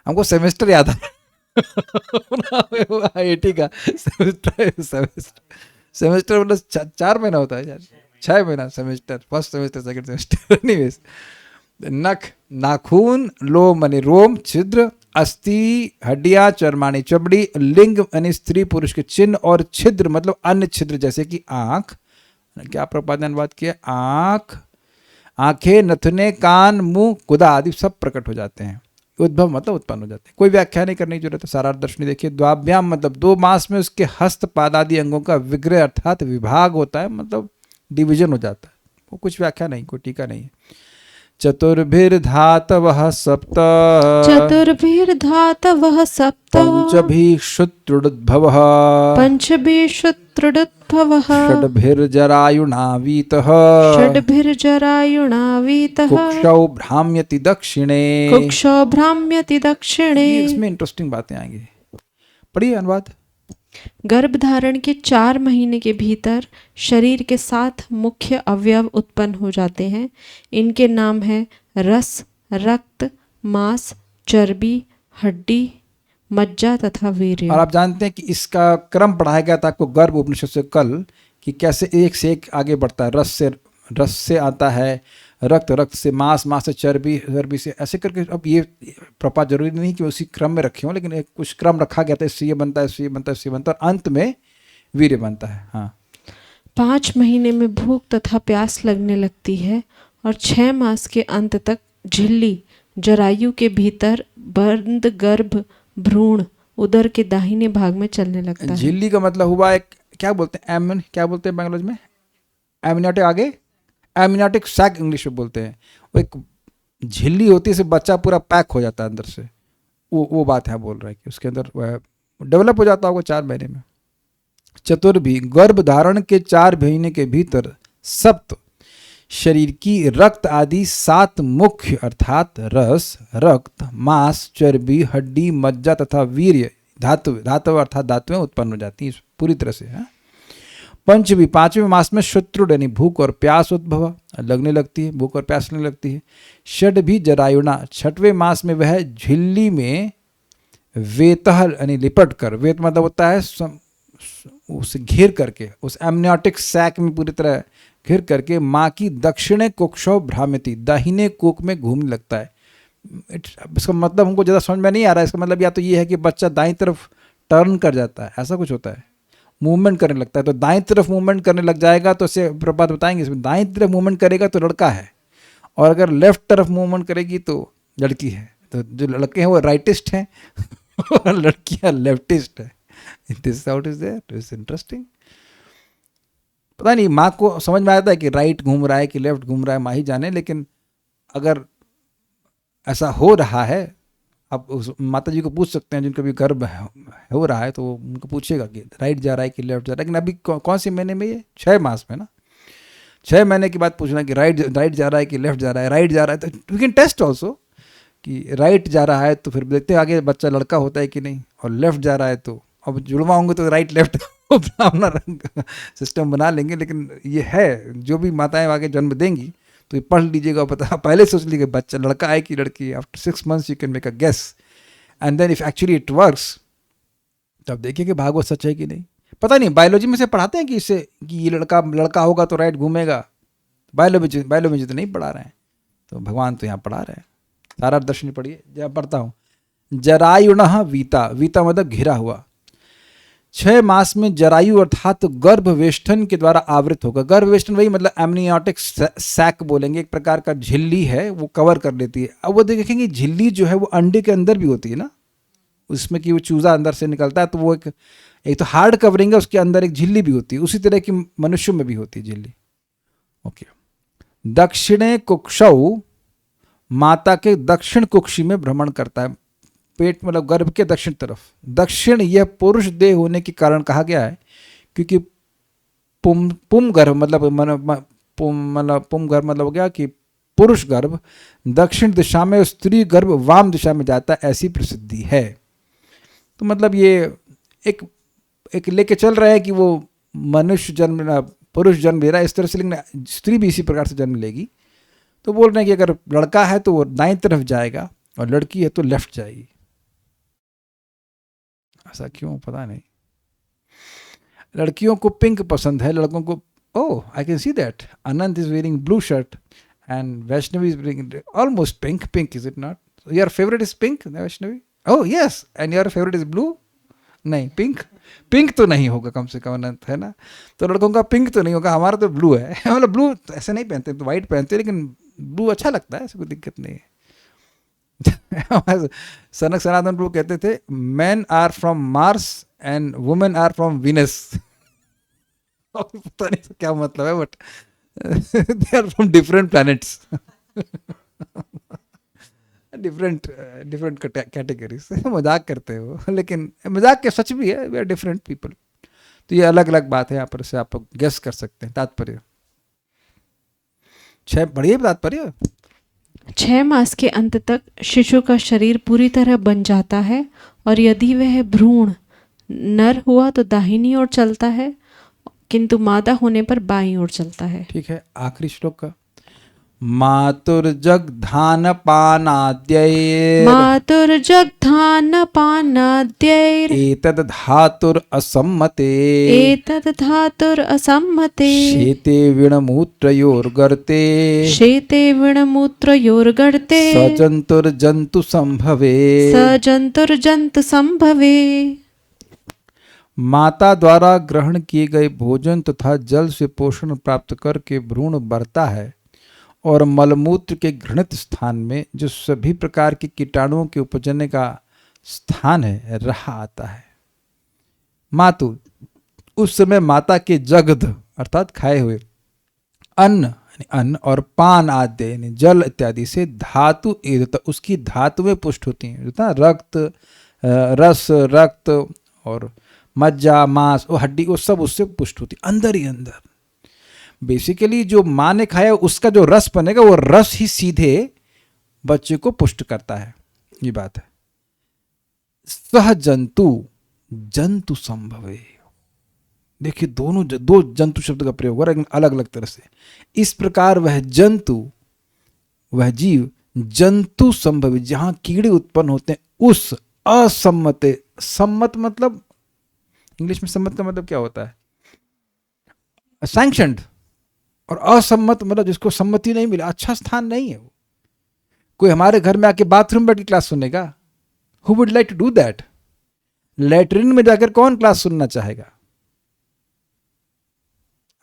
हमको सेमेस्टर याद है आईआईटी का सेमेस्टर मतलब 4 महीना होता है यार, 6 महीना semester, first semester, second semester. Anyways, नख, नाखून, लोम यानी रोम, छिद्र, अस्थि, हड्डियां, चर्मानी चमड़ी, लिंग यानी स्त्री पुरुष के चिन्ह, और छिद्र मतलब अन्य छिद्र जैसे कि आंख, क्या प्रपात ने अनुवाद किया, आंख, आंखें, नथुने, कान, मुंह, गुदा आदि सब प्रकट हो जाते हैं। उद्भव मतलब उत्पन्न हो जाते हैं। कोई व्याख्या नहीं करने की जरूरत है, सारार्थ दर्शनी देखिए। द्वाभ्याम मतलब 2 मास में उसके हस्त पाद आदि अंगों का विग्रह अर्थात विभाग होता है, मतलब डिवीजन हो जाता है। वो कुछ व्याख्या नहीं, कोई टीका नहीं है। चतुर्भिर्धातवः सप्त, चतुर्भिर्धातवः सप्त, पंचभिः शुत्रुडुद्भवः, पंचभिः शुत्रुडुद्भवः, षड्भिर्जरायुणावीतः, षड्भिर्जरायुणावीतः, कुक्षौ भ्राम्यति दक्षिणे। कुक्षौ भ्राम्यति दक्षिणे। इसमें इंटरेस्टिंग बातें आएंगी, पढ़िए अनुवाद। गर्भधारण के 4 महीने के भीतर शरीर के 7 मुख्य अवयव उत्पन्न हो जाते हैं। इनके नाम है रस, रक्त, मांस, चर्बी, हड्डी, मज्जा तथा वीर्य। और आप जानते हैं कि इसका क्रम पढ़ाया गया था आपको गर्भ उपनिषद से कल, कि कैसे एक से एक आगे बढ़ता है। रस से आता है रक्त, रक्त से मांस, मांस से चर्बी, चर्बी से ऐसे करके। अब ये प्रपा जरूरी नहीं कि उसी क्रम में रखे हों, लेकिन एक कुछ क्रम रखा गया था, इससे ये बनता है, इससे ये बनता है, इससे बनता है, और अंत में वीर्य बनता है। हाँ, 5 महीने में भूख तथा प्यास लगने लगती है और 6 मास के अंत तक झिल्ली, जरायु के भीतर बंद गर्भ, भ्रूण उदर के दाहिने भाग में चलने लगता है। झिल्ली का मतलब हुआ एक, क्या बोलते हैं, क्या बोलते हैं बांग्लादेश में, एमनियोटिक, आगे एमनियोटिक सैक इंग्लिश में बोलते हैं। वो एक झिल्ली होती है, से बच्चा पूरा पैक हो जाता है अंदर से, वो बात है बोल रहा है कि उसके अंदर वह डेवलप हो जाता होगा 4 महीने में। चतुर्भी गर्भ धारण के 4 महीने के भीतर सप्त शरीर की रक्त आदि 7 मुख्य अर्थात रस, रक्त, मांस, चर्बी, हड्डी, मज्जा तथा वीर्य धातु अर्थात धातुएं उत्पन्न हो जाती हैं पूरी तरह से। पंचमी 5वें मास में शत्रुड यानी भूख और प्यास उद्भव लगने लगती है, भूख और प्यास लगने लगती है। षड भी जरायुणा 6वें मास में वह झिल्ली में वेतः यानी लिपट कर, वेत मतलब होता है उसे घेर करके, उस एमनियोटिक सैक में पूरी तरह घेर करके माँ की दक्षिणे कुक्षौ भ्राम्यति दाहिने कोक में घूमने लगता है। इसका मतलब हमको ज़्यादा समझ में नहीं आ रहा है। इसका मतलब या तो ये है कि बच्चा दाईं तरफ टर्न कर जाता है, ऐसा कुछ होता है, मूवमेंट करने लगता है। तो दाईं तरफ मूवमेंट करने लग जाएगा तो इसे प्रपात बताएंगे, इसमें दाईं तरफ मूवमेंट करेगा तो लड़का है, और अगर लेफ्ट तरफ मूवमेंट करेगी तो लड़की है। तो जो लड़के हैं वो राइटिस्ट हैं और लड़कियां लेफ्टिस्ट है। This out is there, it's interesting. पता नहीं माँ को समझ में आता है कि राइट घूम रहा है कि लेफ्ट घूम रहा है, माँ ही जाने। लेकिन अगर ऐसा हो रहा है, आप उस माता जी को पूछ सकते हैं जिनका भी गर्भ हो रहा है, तो उनको पूछेगा कि राइट जा रहा है कि लेफ्ट जा रहा है। लेकिन अभी कौन सी महीने में, ये 6 मास में ना, 6 महीने के बाद पूछना कि राइट जा रहा है कि लेफ्ट जा रहा है। राइट जा रहा है तो वी कैन टेस्ट ऑल्सो कि राइट जा रहा है तो फिर देखते हैं आगे बच्चा लड़का होता है कि नहीं, और लेफ्ट जा रहा है तो अब जुड़वा होंगे तो राइट लेफ्ट अपना सिस्टम बना लेंगे। लेकिन ये है, जो भी माताएं आगे जन्म देंगी तो ये पढ़ लीजिएगा, पता पहले सोच लीजिएगा बच्चा लड़का है कि लड़की। After 6 months you can make a guess. And then if actually it works, तब देखिए कि भागवत सच है कि नहीं। पता नहीं बायोलॉजी में से पढ़ाते हैं कि इससे कि ये लड़का होगा तो राइट घूमेगा, बायोलॉजी तो नहीं पढ़ा रहे हैं, तो भगवान तो यहाँ पढ़ा रहे हैं। सारा दर्शन पढ़िए, जब पढ़ता हूँ, जरायुणः वीता, वीता मतलब घिरा हुआ, 6 मास में जरायु अर्थात गर्भवेष्टन के द्वारा आवृत होगा। गर्भवेष्टन वही मतलब एमनियोटिक सैक बोलेंगे, एक प्रकार का झिल्ली है, वो कवर कर लेती है। अब वो देखेंगे झिल्ली जो है वो अंडे के अंदर भी होती है ना, उसमें कि वो चूजा अंदर से निकलता है, तो वो एक तो हार्ड कवरिंग है, उसके अंदर एक झिल्ली भी होती है, उसी तरह की मनुष्यों में भी होती है झिल्ली। ओके। दक्षिणे कुक्षौ, माता के दक्षिण कुक्षी में भ्रमण करता है, पेट मतलब गर्भ के दक्षिण तरफ। दक्षिण यह पुरुष देह होने के कारण कहा गया है, क्योंकि पुम गर्भ मतलब पुम गर्भ मतलब हो गया कि पुरुष गर्भ दक्षिण दिशा में, स्त्री गर्भ वाम दिशा में जाता है, ऐसी प्रसिद्धि है। तो मतलब ये एक लेके चल रहा है कि वो मनुष्य जन्म, पुरुष जन्म ले रहा है इस तरह से, लेकिन स्त्री भी इसी प्रकार से जन्म लेगी। तो बोल रहे हैं कि अगर लड़का है तो वो दाईं तरफ जाएगा और लड़की है तो लेफ्ट जाएगी। ऐसा क्यों पता नहीं। लड़कियों को पिंक पसंद है, लड़कों को, oh I can see that, Anant is wearing blue shirt and Vaishnavi is wearing almost pink, is it not? Your favourite is pink Vaishnavi? Oh yes, and your favourite is blue? नहीं, पिंक तो नहीं होगा कम से कम अनंत, है ना? तो लड़कों का पिंक तो नहीं होगा, हमारा तो ब्लू है। मतलब ब्लू ऐसे नहीं पहनते, तो वाइट पहनते हैं, लेकिन ब्लू अच्छा लगता है, ऐसे कोई दिक्कत नहीं है। सनक सनातन प्रभु कहते थे, man are from Mars and women are from Venus. पता नहीं क्या मतलब है, but they are from different planets, different categories. मजाक करते हो, लेकिन मजाक के सच भी है, वी आर डिफरेंट पीपल। तो ये अलग अलग बात है, यहाँ पर से आप गेस कर सकते हैं। तात्पर्य 6 बढ़िया तात्पर्य। 6 मास के अंत तक शिशु का शरीर पूरी तरह बन जाता है, और यदि वह भ्रूण नर हुआ तो दाहिनी ओर चलता है, किंतु मादा होने पर बाईं ओर चलता है। ठीक है, आखिरी श्लोक का, मातुर्जगधान पानाद्यैर्, मातुर्जगधान पानाद्यैर् एतद् धातुर असम्मते, एतद् धातुर असम्मते, शेते विणमूत्रयोर्गर्ते, शेते विणमूत्रयोर्गर्ते, सजन्तुर्जन्तु संभवे, सजन्तुर्जन्तु संभवे। माता द्वारा ग्रहण किए गए भोजन तथा जल से पोषण प्राप्त करके भ्रूण बढ़ता है, और मलमूत्र के घृणित स्थान में जो सभी प्रकार के कीटाणुओं के उपजने का स्थान है रहा आता है। मातु, उस समय माता के जगध अर्थात खाए हुए अन्न और पान आदि यानी जल इत्यादि से धातु उसकी धातुएं पुष्ट होती हैं, रक्त, रस, रक्त और मज्जा, मांस और हड्डी, वो सब उससे पुष्ट होती अंदर ही अंदर। बेसिकली जो माँ ने खाया उसका जो रस बनेगा, वो रस ही सीधे बच्चे को पुष्ट करता है, ये बात है। सह जंतु संभवे, देखिए दो जंतु शब्द का प्रयोग हो रहा है अलग अलग तरह से। इस प्रकार वह जंतु, वह जीव जंतु संभवी, जहां कीड़े उत्पन्न होते हैं, उस असम्मते, सम्मत मतलब इंग्लिश में सम्मत का मतलब क्या होता है? सैंक्शनड। और असम्मत मतलब जिसको सम्मति नहीं मिला, अच्छा स्थान नहीं है वो। कोई हमारे घर में आके बाथरूम बैठ के क्लास सुनेगा? Who would like to do that? Latrine में जाकर कौन क्लास सुनना चाहेगा,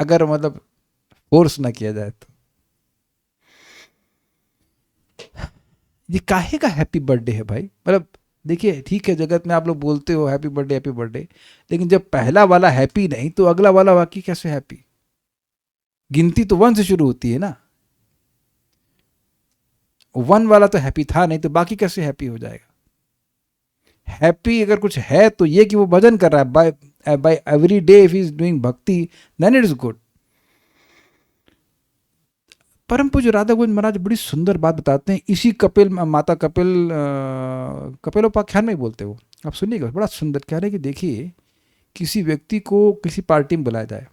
अगर मतलब फोर्स ना किया जाए तो? ये काहे का हैप्पी बर्थडे है भाई? मतलब देखिए, ठीक है जगत में आप लोग बोलते हो हैप्पी बर्थडे, लेकिन जब पहला वाला हैप्पी नहीं तो अगला वाला बाकी कैसे हैप्पी? गिनती तो 1 से शुरू होती है ना। 1 वाला तो हैप्पी था नहीं, तो बाकी कैसे हैप्पी हो जाएगा? हैप्पी अगर कुछ है तो ये कि वो भजन कर रहा है, by every day if he is doing bhakti, then it is good. परम पूज्य राधा गोविंद महाराज बड़ी सुंदर बात बताते हैं, इसी माता कपिलोपाख्यान में बोलते हो, आप सुनिएगा, बड़ा सुंदर कह रहे हैं कि देखिए, किसी व्यक्ति को किसी पार्टी में बुलाया जाए,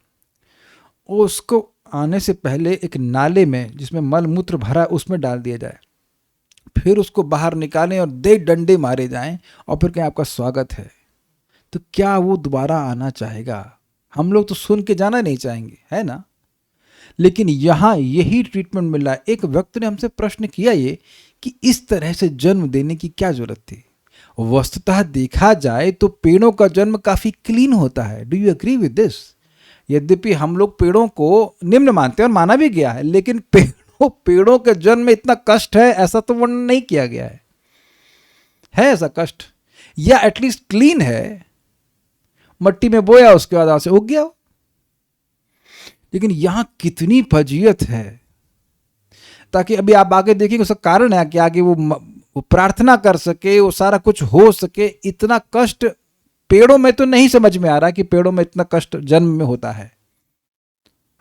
और उसको आने से पहले एक नाले में जिसमें मल मूत्र भरा उसमें डाल दिया जाए, फिर उसको बाहर निकालें और दे डंडे मारे जाएं और फिर कहें आपका स्वागत है, तो क्या वो दोबारा आना चाहेगा? हम लोग तो सुन के जाना नहीं चाहेंगे, है ना? लेकिन यहाँ यही ट्रीटमेंट मिल रहा है। एक व्यक्ति ने हमसे प्रश्न किया ये कि इस तरह से जन्म देने की क्या जरूरत थी? वस्तुतः देखा जाए तो पेड़ों का जन्म काफी क्लीन होता है। Do you agree with this? यद्यपि हम लोग पेड़ों को निम्न मानते हैं और माना भी गया है, लेकिन पेड़ों के जन्म में इतना कष्ट है ऐसा तो वर्णन नहीं किया गया है ऐसा कष्ट? या एटलीस्ट क्लीन है, मट्टी में बोया उसके बाद से उग गया। लेकिन यहां कितनी फजीयत है, ताकि अभी आप आगे देखेंगे उसका कारण है कि आगे वो प्रार्थना कर सके, वो सारा कुछ हो सके। इतना कष्ट पेड़ों में तो नहीं समझ में आ रहा कि पेड़ों में इतना कष्ट जन्म में होता है।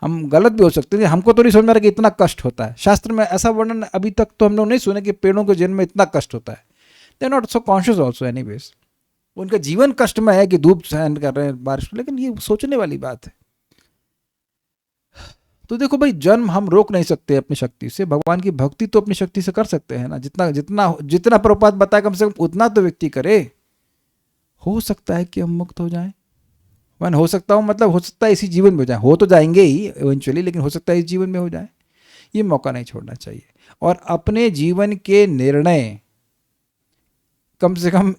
हम गलत भी हो सकते हैं, हमको तो नहीं समझ में आ रहा कि इतना कष्ट होता है। शास्त्र में ऐसा वर्णन अभी तक तो हम लोग नहीं सुने कि पेड़ों के जन्म में इतना कष्ट होता है। They are not so conscious also anyways. उनका जीवन कष्ट में है कि धूप सहन कर रहे हैं, बारिश, लेकिन ये सोचने वाली बात है। तो देखो भाई, जन्म हम रोक नहीं सकते अपनी शक्ति से, भगवान की भक्ति तो अपनी शक्ति से कर सकते हैं ना। जितना जितना जितना प्रभुपाद बताए कम से कम उतना तो व्यक्ति करे। हो सकता है कि हम मुक्त हो जाएं। मैं हो सकता हूँ मतलब हो सकता है इसी जीवन में हो जाए, हो तो जाएंगे ही इवेंचुअली, लेकिन हो सकता है इस जीवन में हो जाए। ये मौका नहीं छोड़ना चाहिए और अपने जीवन के निर्णय कम से कम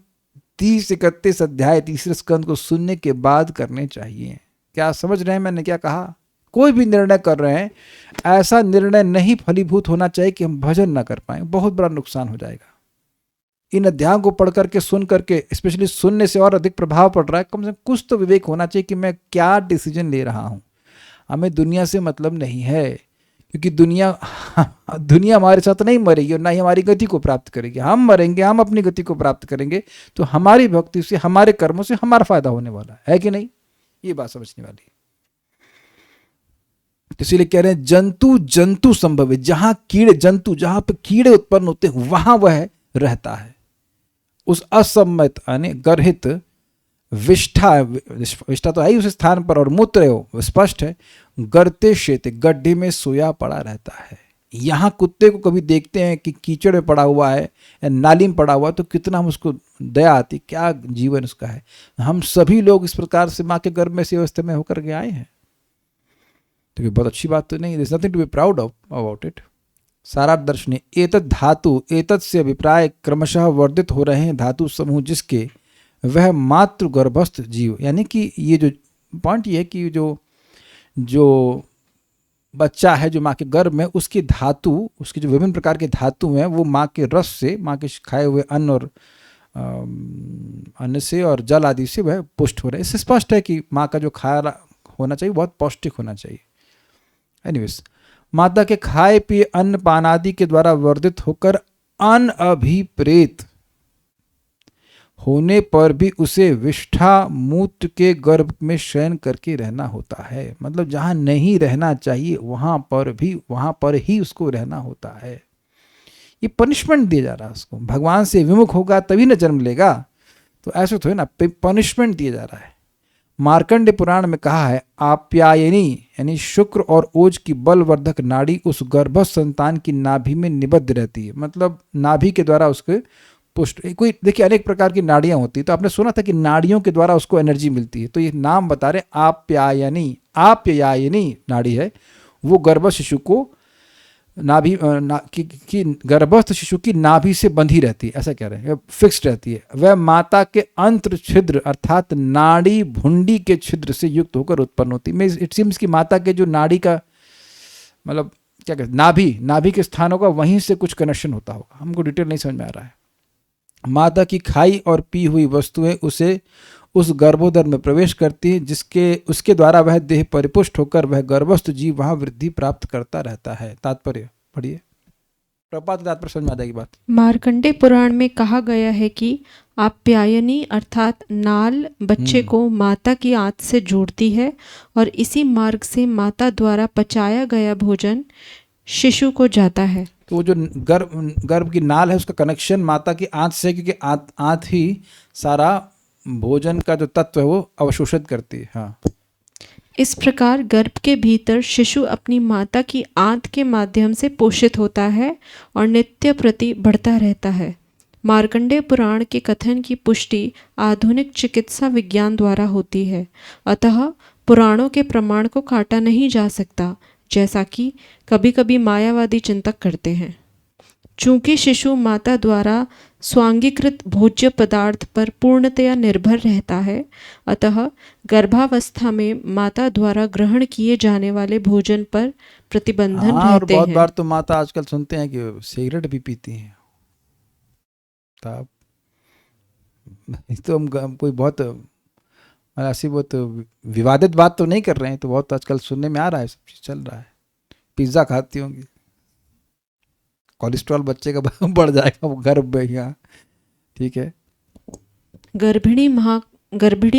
30-31 अध्याय तीसरे स्कंद को सुनने के बाद करने चाहिए। क्या समझ रहे हैं मैंने क्या कहा? कोई भी निर्णय कर रहे हैं, ऐसा निर्णय नहीं फलीभूत होना चाहिए कि हम भजन ना कर पाए, बहुत बड़ा नुकसान हो जाएगा। इन अध्यायों को पढ़ करके सुन करके, स्पेशली सुनने से और अधिक प्रभाव पड़ रहा है। कम से कम कुछ तो विवेक होना चाहिए कि मैं क्या डिसीजन ले रहा हूँ। हमें दुनिया से मतलब नहीं है, क्योंकि दुनिया हमारे साथ नहीं मरेगी और ना ही हमारी गति को प्राप्त करेगी। हम मरेंगे, हम अपनी गति को प्राप्त करेंगे, तो हमारी भक्ति से, हमारे कर्मों से हमारा फायदा होने वाला है कि नहीं? ये बात समझने वाली है। इसीलिए कह रहे हैं जंतु संभव है। जहां कीड़े, जंतु जहां पे कीड़े उत्पन्न होते हैं वहां वह रहता है। उस असम्मत यानी गर्हित विष्ठा तो है ही उस स्थान पर, और मूत्र हो स्पष्ट है, गर्ते शेते गड्ढे में सोया पड़ा रहता है। यहाँ कुत्ते को कभी देखते हैं कि कीचड़ में पड़ा हुआ है या नाली में पड़ा हुआ है, तो कितना हम उसको दया आती, क्या जीवन उसका है। हम सभी लोग इस प्रकार से माँ के गर्भ में से अवस्था में होकर के आए हैं, तो ये बहुत अच्छी बात तो नहीं, there's nothing to be proud of about it। सारार्थ दर्शने एतत् धातु, एतत् से अभिप्राय क्रमशः वर्धित हो रहे हैं धातु समूह जिसके वह मातृ गर्भस्थ जीव, यानी कि ये जो पॉइंट ये है कि जो बच्चा है जो माँ के गर्भ में, उसकी धातु, उसके जो विभिन्न प्रकार के धातु हैं वो माँ के रस से, माँ के खाए हुए अन्न और अन्न से और जल आदि से वह पुष्ट हो रहे हैं। इससे स्पष्ट है कि माँ का जो खाया होना चाहिए बहुत पौष्टिक होना चाहिए। एनीवेज, माता के खाए पिए अन्न पान आदि के द्वारा वर्धित होकर अनअभिप्रेत होने पर भी उसे विष्ठा मूत्र के गर्भ में शयन करके रहना होता है। मतलब जहां नहीं रहना चाहिए वहां पर ही उसको रहना होता है। ये पनिशमेंट दिया जा रहा है उसको। भगवान से विमुख होगा तभी न जन्म लेगा, तो ऐसे तो है ना, पनिशमेंट दिया जा रहा है। मार्कंडे पुराण में कहा है, आप्यायनी यानी शुक्र और ओज की बलवर्धक नाड़ी उस गर्भस्थ संतान की नाभि में निबद्ध रहती है। मतलब नाभि के द्वारा उसके पुष्ट, कोई देखिए अनेक प्रकार की नाड़ियां होती है, तो आपने सुना था कि नाड़ियों के द्वारा उसको एनर्जी मिलती है। तो ये नाम बता रहे आप्यायनी नाड़ी है, वो गर्भस्थ शिशु को नाभि की गर्भस्थ शिशु की नाभि से बंधी रहती है, ऐसा कह रहे हैं, फिक्स्ड रहती है। वह माता के अंत्र छिद्र अर्थात नाड़ी भुंडी के छिद्र से युक्त होकर उत्पन्न होती है। इट सीम्स कि माता के जो नाड़ी का मतलब क्या कहते, नाभि के स्थान होगा, वहीं से कुछ कनेक्शन होता होगा, हमको डिटेल नहीं समझ में आ रहा है। माता की खाई और पी हुई वस्तुएं उसे उस गर्भोदर में प्रवेश करती है, उसके द्वारा वह देह परिपुष्ट होकर वह गर्भस्थ जीव वहां वृद्धि प्राप्त करता रहता है। तात्पर्य पढ़िए, प्रपात तात्पर्य समझ में आ जाएगी बात। मार्कंडे पुराण में कहा गया है कि आप्यायनी अर्थात नाल बच्चे को माता की आंत से जोड़ती है और इसी मार्ग से माता द्वारा पचाया गया भोजन शिशु को जाता है। तो वो जो गर्भ की नाल है उसका कनेक्शन माता की आंत से, क्योंकि आंत ही सारा भोजन का जो तत्व है वो अवशोषित करती है। हाँ, इस प्रकार गर्भ के भीतर शिशु अपनी माता की आंत के माध्यम से पोषित होता है और नित्य प्रति बढ़ता रहता है। मार्कंडेय पुराण के कथन की पुष्टि आधुनिक चिकित्सा विज्ञान द्वारा होती है, अतः पुराणों के प्रमाण को काटा नहीं जा सकता, जैसा कि कभी कभी मायावादी चिंतक करते हैं। चूंकि शिशु माता द्वारा स्वांगीकृत भोज्य पदार्थ पर पूर्णतया निर्भर रहता है, अतः गर्भावस्था में माता द्वारा ग्रहण किए जाने वाले भोजन पर प्रतिबंधन हाँ, और रहते बहुत हैं। बार तो माता आजकल सुनते हैं कि सिगरेट भी पीती हैं। तब तो हम कोई बहुत ऐसी बहुत विवादित बात तो नहीं कर रहे हैं, तो बहुत आजकल सुनने में आ रहा है, सब चीज़ चल रहा है। पिज्ज़ा खाती होंगी, कोलेस्ट्रॉल बच्चे का बढ़ जाएगा वो गर्भ में यहाँ, ठीक है। गर्भिणी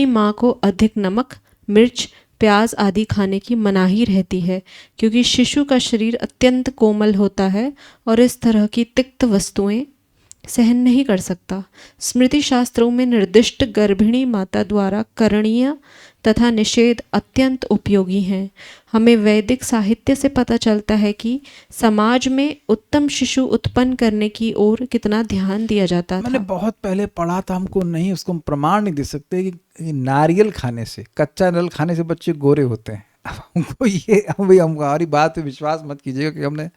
माँ को अधिक नमक, मिर्च, प्याज आदि खाने की मनाही रहती है, क्योंकि शिशु का शरीर अत्यंत कोमल होता है और इस तरह की तिक्त वस्तुएं सहन नहीं कर सकता। स्मृति शास्त्रों में निर्दिष्ट गर्भिणी माता द्वारा करणीय तथा निषेध अत्यंत उपयोगी हैं। हमें वैदिक साहित्य से पता चलता है कि समाज में उत्तम शिशु उत्पन्न करने की ओर कितना ध्यान दिया जाता मैंने था। बहुत पहले पढ़ा था, हमको नहीं, उसको हम प्रमाण नहीं दे सकते कि नारियल खाने से, कच्चा नारियल खाने से बच्चे गोरे होते हैं। अब हमको ये, अभी हमारी बात पे विश्वास मत कीजिएगा कि हमने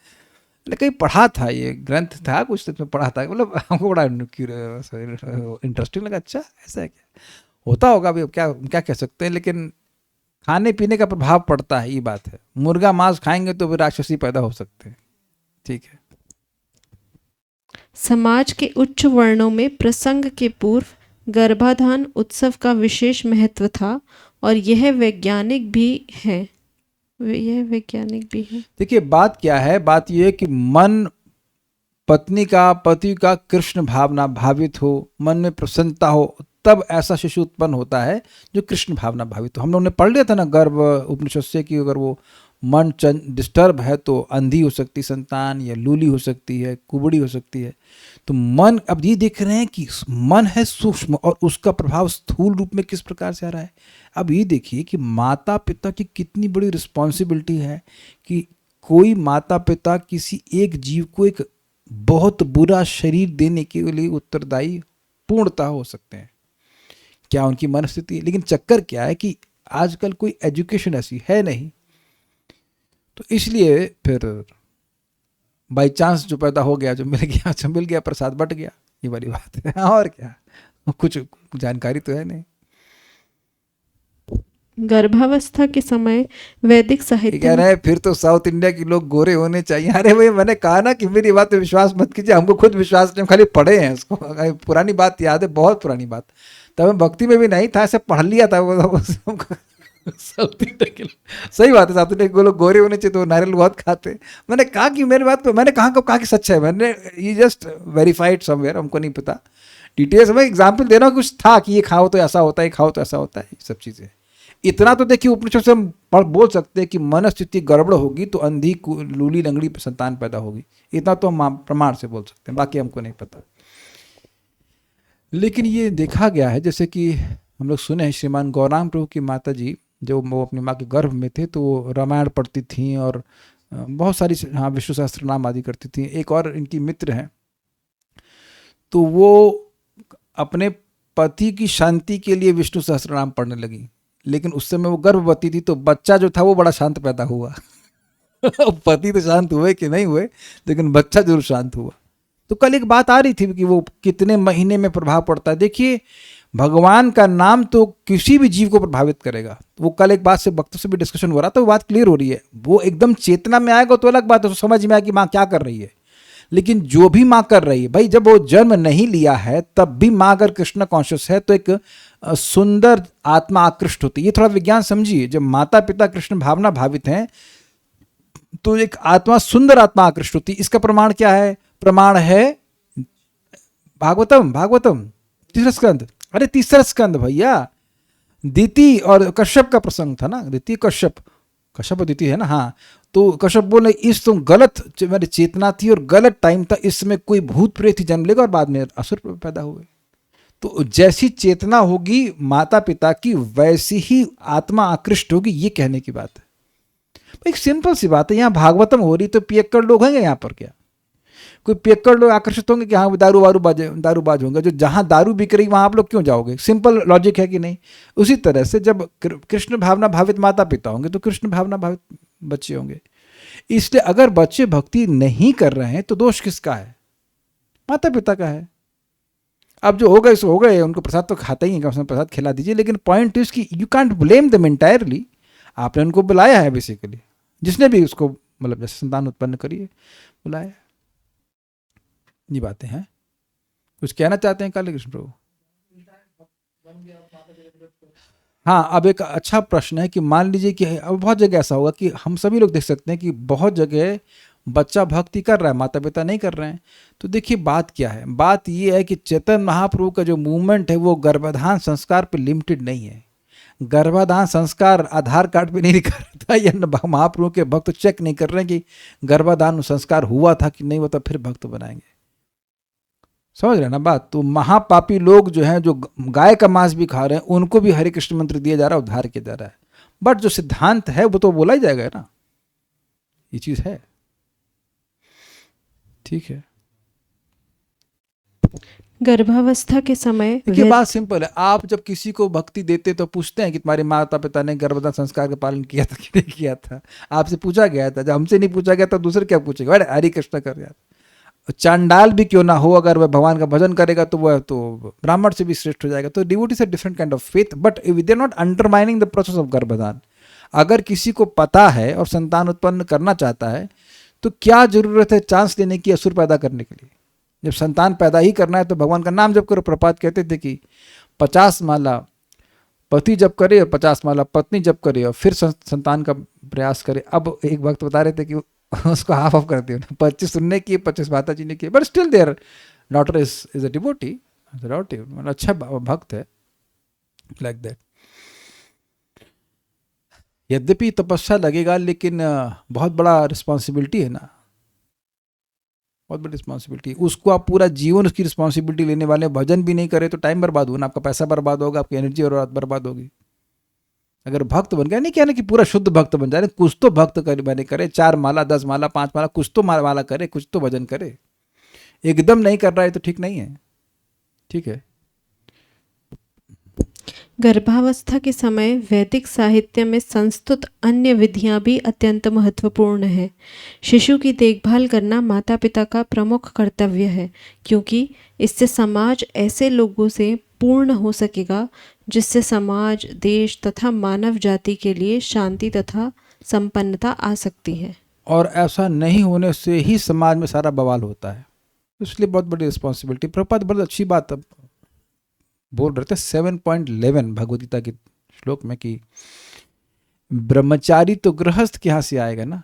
कहीं पढ़ा था, ये ग्रंथ था कुछ में पढ़ा था, मतलब हमको बड़ा इंटरेस्टिंग लगा। अच्छा ऐसा है, क्या होता होगा, अभी क्या क्या कह सकते हैं, लेकिन खाने पीने का प्रभाव पड़ता है, ये बात है। मुर्गा मांस खाएंगे तो फिर राक्षसी पैदा हो सकते हैं, ठीक है। समाज के उच्च वर्णों में प्रसंग के पूर्व गर्भाधान उत्सव का विशेष महत्व था और यह वैज्ञानिक भी है। देखिए बात क्या है, बात यह है कि मन पत्नी का, पति का कृष्ण भावना भावित हो, मन में प्रसन्नता हो, तब ऐसा शिशु उत्पन्न होता है जो कृष्ण भावना भावित हो। हम लोगों ने पढ़ लिया था ना गर्भ उपनिषद से कि अगर वो मन डिस्टर्ब है तो अंधी हो सकती संतान, या लूली हो सकती है, कुबड़ी हो सकती है। तो मन, अब ये देख रहे हैं कि मन है सूक्ष्म और उसका प्रभाव स्थूल रूप में किस प्रकार से आ रहा है। अब ये देखिए कि माता पिता की कितनी बड़ी रिस्पॉन्सिबिलिटी है कि कोई माता पिता किसी एक जीव को एक बहुत बुरा शरीर देने के लिए उत्तरदायी पूर्णतः हो सकते हैं, क्या उनकी मनस्थिति। लेकिन चक्कर क्या है कि आजकल कोई एजुकेशन ऐसी है नहीं, तो इसलिए फिर बाई चांस जो पैदा हो गया, जो मिल गया प्रसाद बट गया, ये वाली बात है। और क्या, कुछ जानकारी तो है नहीं। गर्भावस्था के समय वैदिक साहित्य कह रहे हैं फिर तो साउथ इंडिया के लोग गोरे होने चाहिए। अरे भाई मैंने कहा ना कि मेरी बात पे विश्वास मत कीजिए, हमको खुद विश्वास नहीं, खाली पढ़े हैं उसको, पुरानी बात याद है, बहुत पुरानी बात। तब मैं भक्ति में भी नहीं था, ऐसे पढ़ लिया था साउथ इंडिया के, सही बात है, साउथ इंडिया के लोग गोरे होने चाहिए तो नारियल बहुत खाते। मैंने कहा कि मेरी बात पे मैंने कहा कि सच है, मैंने ये जस्ट वेरीफाइड समवेयर, हमको नहीं पता डिटेल्स में, एग्जाम्पल दे रहा हूँ, कुछ था कि ये खाओ तो ऐसा होता है, खाओ तो ऐसा होता है, ये सब चीज़ें। इतना तो देखिए उपनिषद से हम बोल सकते हैं कि मनस्थिति गड़बड़ होगी तो अंधी लूली लंगड़ी संतान पैदा होगी, इतना तो हम प्रमाण से बोल सकते हैं, बाकी हमको नहीं पता। लेकिन ये देखा गया है, जैसे कि हम लोग सुने हैं श्रीमान गौरांग प्रभु की माता जी जब वो अपनी माँ के गर्भ में थे तो वो रामायण पढ़ती थीं और बहुत सारी विष्णु सहस्त्र नाम आदि करती थीं। एक और इनकी मित्र हैं, तो वो अपने पति की शांति के लिए विष्णु सहस्त्र नाम पढ़ने लगी, लेकिन उस समय वो गर्भवती थी तो बच्चा जो था वो बड़ा शांत पैदा हुआ। पति तो शांत हुए कि नहीं हुए, लेकिन बच्चा जरूर शांत हुआ। तो कल एक बात आ रही थी कि वो कितने महीने में प्रभाव पड़ता है। देखिए भगवान का नाम तो किसी भी जीव को प्रभावित करेगा। वो कल एक बात से भक्तों से भी डिस्कशन हो रहा था, वो बात क्लियर हो रही है। वो एकदम चेतना में आएगा तो अलग बात है, तो समझ में आएगी माँ क्या कर रही है। लेकिन जो भी माँ कर रही है, भाई जब वो जन्म नहीं लिया है तब भी माँ अगर कृष्ण कॉन्शियस है तो एक सुंदर आत्मा आकृष्ट होती है। ये थोड़ा विज्ञान समझिए, जब माता पिता कृष्ण भावना भावित हैं तो एक आत्मा, सुंदर आत्मा आकृष्ट होती है। इसका प्रमाण क्या है? प्रमाण है भागवतम तीसरा स्कंद, अरे तीसरा स्कंद भैया, दिति और कश्यप का प्रसंग था ना, दिति कश्यप और दिति है ना, हाँ। तो कश्यप बोले इस तुम गलत मेरी चेतना थी और गलत टाइम था, इसमें कोई भूत प्रेत ही जन्म लेगा और बाद में असुर पैदा हुए। तो जैसी चेतना होगी माता पिता की, वैसी ही आत्मा आकृष्ट होगी, ये कहने की बात है। एक सिंपल सी बात है, यहाँ भागवतम हो रही तो पियक्कड़ लोग होंगे यहाँ पर क्या? कोई पियक्कड़ लोग आकर्षित होंगे कि हाँ दारूबाज होंगे, जो जहाँ दारू बिक रही वहाँ आप लोग क्यों जाओगे? सिंपल लॉजिक है कि नहीं? उसी तरह से जब कृष्ण भावना भावित माता पिता होंगे तो कृष्ण भावना भावित बच्चे होंगे। इसलिए अगर बच्चे भक्ति नहीं कर रहे हैं तो दोष किसका है? माता पिता का है। अब जो हो गए सो हो गए, उनको प्रसाद तो खाता ही है, उसमें प्रसाद खिला दीजिए, लेकिन पॉइंट इज कि you can't blame them entirely. आपने उनको बुलाया है बेसिकली, जिसने भी उसको मतलब जैसे संतान उत्पन्न करिए बुलाया। ये बातें हैं। कुछ कहना चाहते हैं काली कृष्ण प्रभु? हाँ, अब एक अच्छा प्रश्न है कि मान लीजिए कि अब बहुत जगह ऐसा होगा कि हम सभी लोग देख सकते हैं कि बहुत जगह बच्चा भक्ति कर रहा है, माता पिता नहीं कर रहे हैं। तो देखिए बात क्या है, बात ये है कि चैतन्य महाप्रभु का जो मूवमेंट है वो गर्भाधान संस्कार पे लिमिटेड नहीं है। गर्भाधान संस्कार आधार कार्ड पे नहीं लिखा रहता, या महाप्रभु के भक्त चेक नहीं कर रहे हैं कि गर्भाधान संस्कार हुआ था कि नहीं हुआ था फिर भक्त बनाएंगे। समझ रहे ना बात? तो महापापी लोग जो हैं, जो गाय का मांस भी खा रहे हैं, उनको भी हरे कृष्ण मंत्र दिया जा रहा है, उद्धार किया जा रहा है। बट जो सिद्धांत है वो तो बोला ही जाएगा ना, ये चीज है। ठीक है, गर्भावस्था के समय देखिए बात सिंपल है। आप जब किसी को भक्ति देते तो पूछते हैं कि तुम्हारे माता पिता ने गर्भधारण संस्कार का पालन किया था कि नहीं किया था? आपसे पूछा गया था, जब हमसे नहीं पूछा गया तो दूसरे क्या पूछेगा? अरे हरे कृष्ण कर यार। चांडाल भी क्यों ना हो, अगर वह भगवान का भजन करेगा तो वह तो ब्राह्मण से भी श्रेष्ठ हो जाएगा। तो डिवोटी से different kind of faith, but they are not undermining the process of गर्भधान। अगर किसी को पता है और संतान उत्पन्न करना चाहता है तो क्या जरूरत है चांस लेने की, असुर पैदा करने के लिए? जब संतान पैदा ही करना है तो भगवान का नाम जप करो। प्रपात कहते थे कि 50 माला पति जप करे और 50 माला पत्नी जप करे और फिर संतान का प्रयास करे। अब एक वक्त बता रहे थे कि उसको हाफ ऑफ कर दिया, 25 उनने किए, 25 माता जी ने किए, but still there daughter is a devotee, मतलब अच्छा भक्त है, लाइक दैट। यद्यपि तपस्या लगेगा, लेकिन बहुत बड़ा रिस्पॉन्सिबिलिटी है ना, बहुत बड़ी रिस्पॉन्सिबिलिटी। उसको आप पूरा जीवन उसकी रिस्पॉन्सिबिलिटी लेने वाले, भजन भी नहीं करे तो टाइम बर्बाद होगा ना, आपका पैसा बर्बाद होगा, आपकी एनर्जी और बर्बाद होगी। अगर भक्त बन गया, नहीं कहना कि पूरा शुद्ध भक्त बन जाए, कुछ तो भक्त बने करे, 4 माला 10 माला 5 माला कुछ तो माला करे, कुछ तो भजन करे। एकदम नहीं कर रहा है तो ठीक नहीं है। ठीक है, गर्भावस्था के समय वैदिक साहित्य में संस्तुत अन्य विधियां भी अत्यंत महत्वपूर्ण है। शिशु की देखभाल करना माता पिता का प्रमुख कर्तव्य है, क्योंकि इससे समाज ऐसे लोगों से पूर्ण हो सकेगा जिससे समाज, देश तथा मानव जाति के लिए शांति तथा संपन्नता आ सकती है। और ऐसा नहीं होने से ही समाज में सारा बवाल होता है, इसलिए बहुत बड़ी रिस्पॉन्सिबिलिटी। प्रपात बहुत अच्छी बात अब बोल रहे थे 7.11 भगवदगीता के श्लोक में कि ब्रह्मचारी तो गृहस्थ के यहाँ से आएगा ना,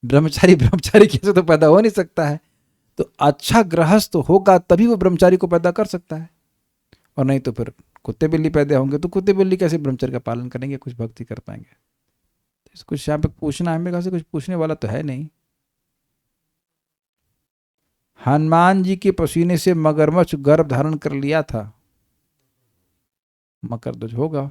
ब्रह्मचारी कैसे तो पैदा हो नहीं सकता है। तो अच्छा गृहस्थ होगा तभी वो ब्रह्मचारी को पैदा कर सकता है, और नहीं तो फिर कुत्ते बिल्ली पैदा होंगे तो कुत्ते बिल्ली कैसे ब्रह्मचर्य का पालन करेंगे, कुछ भक्ति कर पाएंगे? तो कुछ यहाँ पे पूछना है मेरे ख्याल से, कुछ पूछने वाला तो है नहीं। हनुमान जी के पसीने से मगरमच्छ गर्भ धारण कर लिया था, मकर ध्वज होगा।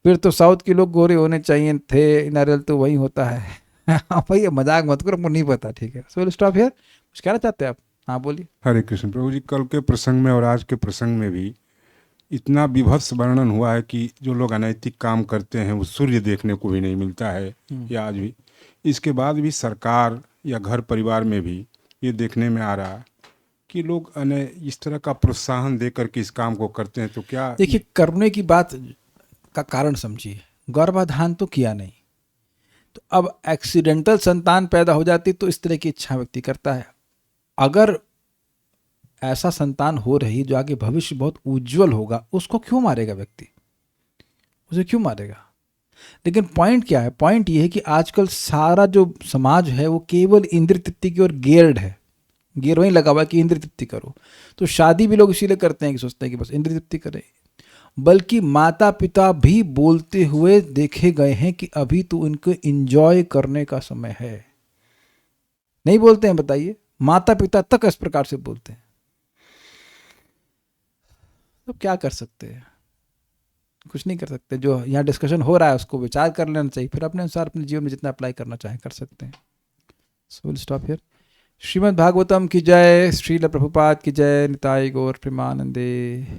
फिर तो साउथ के लोग गोरे होने चाहिए थे, नारियल तो वही होता है। भाई मजाक मत करो, मुझे नहीं पता। ठीक है, सो स्टॉप हियर। कुछ कहना चाहते हैं आप? हाँ बोलिए। हरे कृष्ण प्रभु जी, कल के प्रसंग में और आज के प्रसंग में भी इतना विभत्स वर्णन हुआ है कि जो लोग अनैतिक काम करते हैं वो सूर्य देखने को भी नहीं मिलता है, या आज भी। इसके बाद भी सरकार या घर परिवार में भी ये देखने में आ रहा है कि लोग इस तरह का प्रोत्साहन देकर के इस काम को करते हैं। तो क्या देखिए, करने की बात का कारण समझिए। गर्भाधान तो किया नहीं, तो अब एक्सीडेंटल संतान पैदा हो जाती तो इस तरह की इच्छा व्यक्ति करता है। अगर ऐसा संतान हो रही जो आगे भविष्य बहुत उज्जवल होगा, उसको क्यों मारेगा व्यक्ति? उसे क्यों मारेगा? लेकिन पॉइंट क्या है? पॉइंट ये है कि आजकल सारा जो समाज है वो केवल इंद्रिय तृप्ति की ओर गेयर्ड है। गेयर वहीं लगा हुआ है कि इंद्रिय तृप्ति करो। तो शादी भी लोग इसीलिए करते हैं कि सोचते हैं कि बस इंद्रिय तृप्ति करें। बल्कि माता पिता भी बोलते हुए देखे गए हैं कि अभी तो उनको एंजॉय करने का समय है। नहीं बोलते हैं? बताइए, माता पिता तक इस प्रकार से बोलते हैं। तो क्या कर सकते हैं? कुछ नहीं कर सकते। जो यहाँ डिस्कशन हो रहा है उसको विचार कर लेना चाहिए, फिर अपने अनुसार अपने जीवन में जितना अप्लाई करना चाहें कर सकते हैं। So will stop here. Shrimad Bhagavatam की जय, श्रील प्रभुपाद की जय, निताई गौर प्रेमानंदे।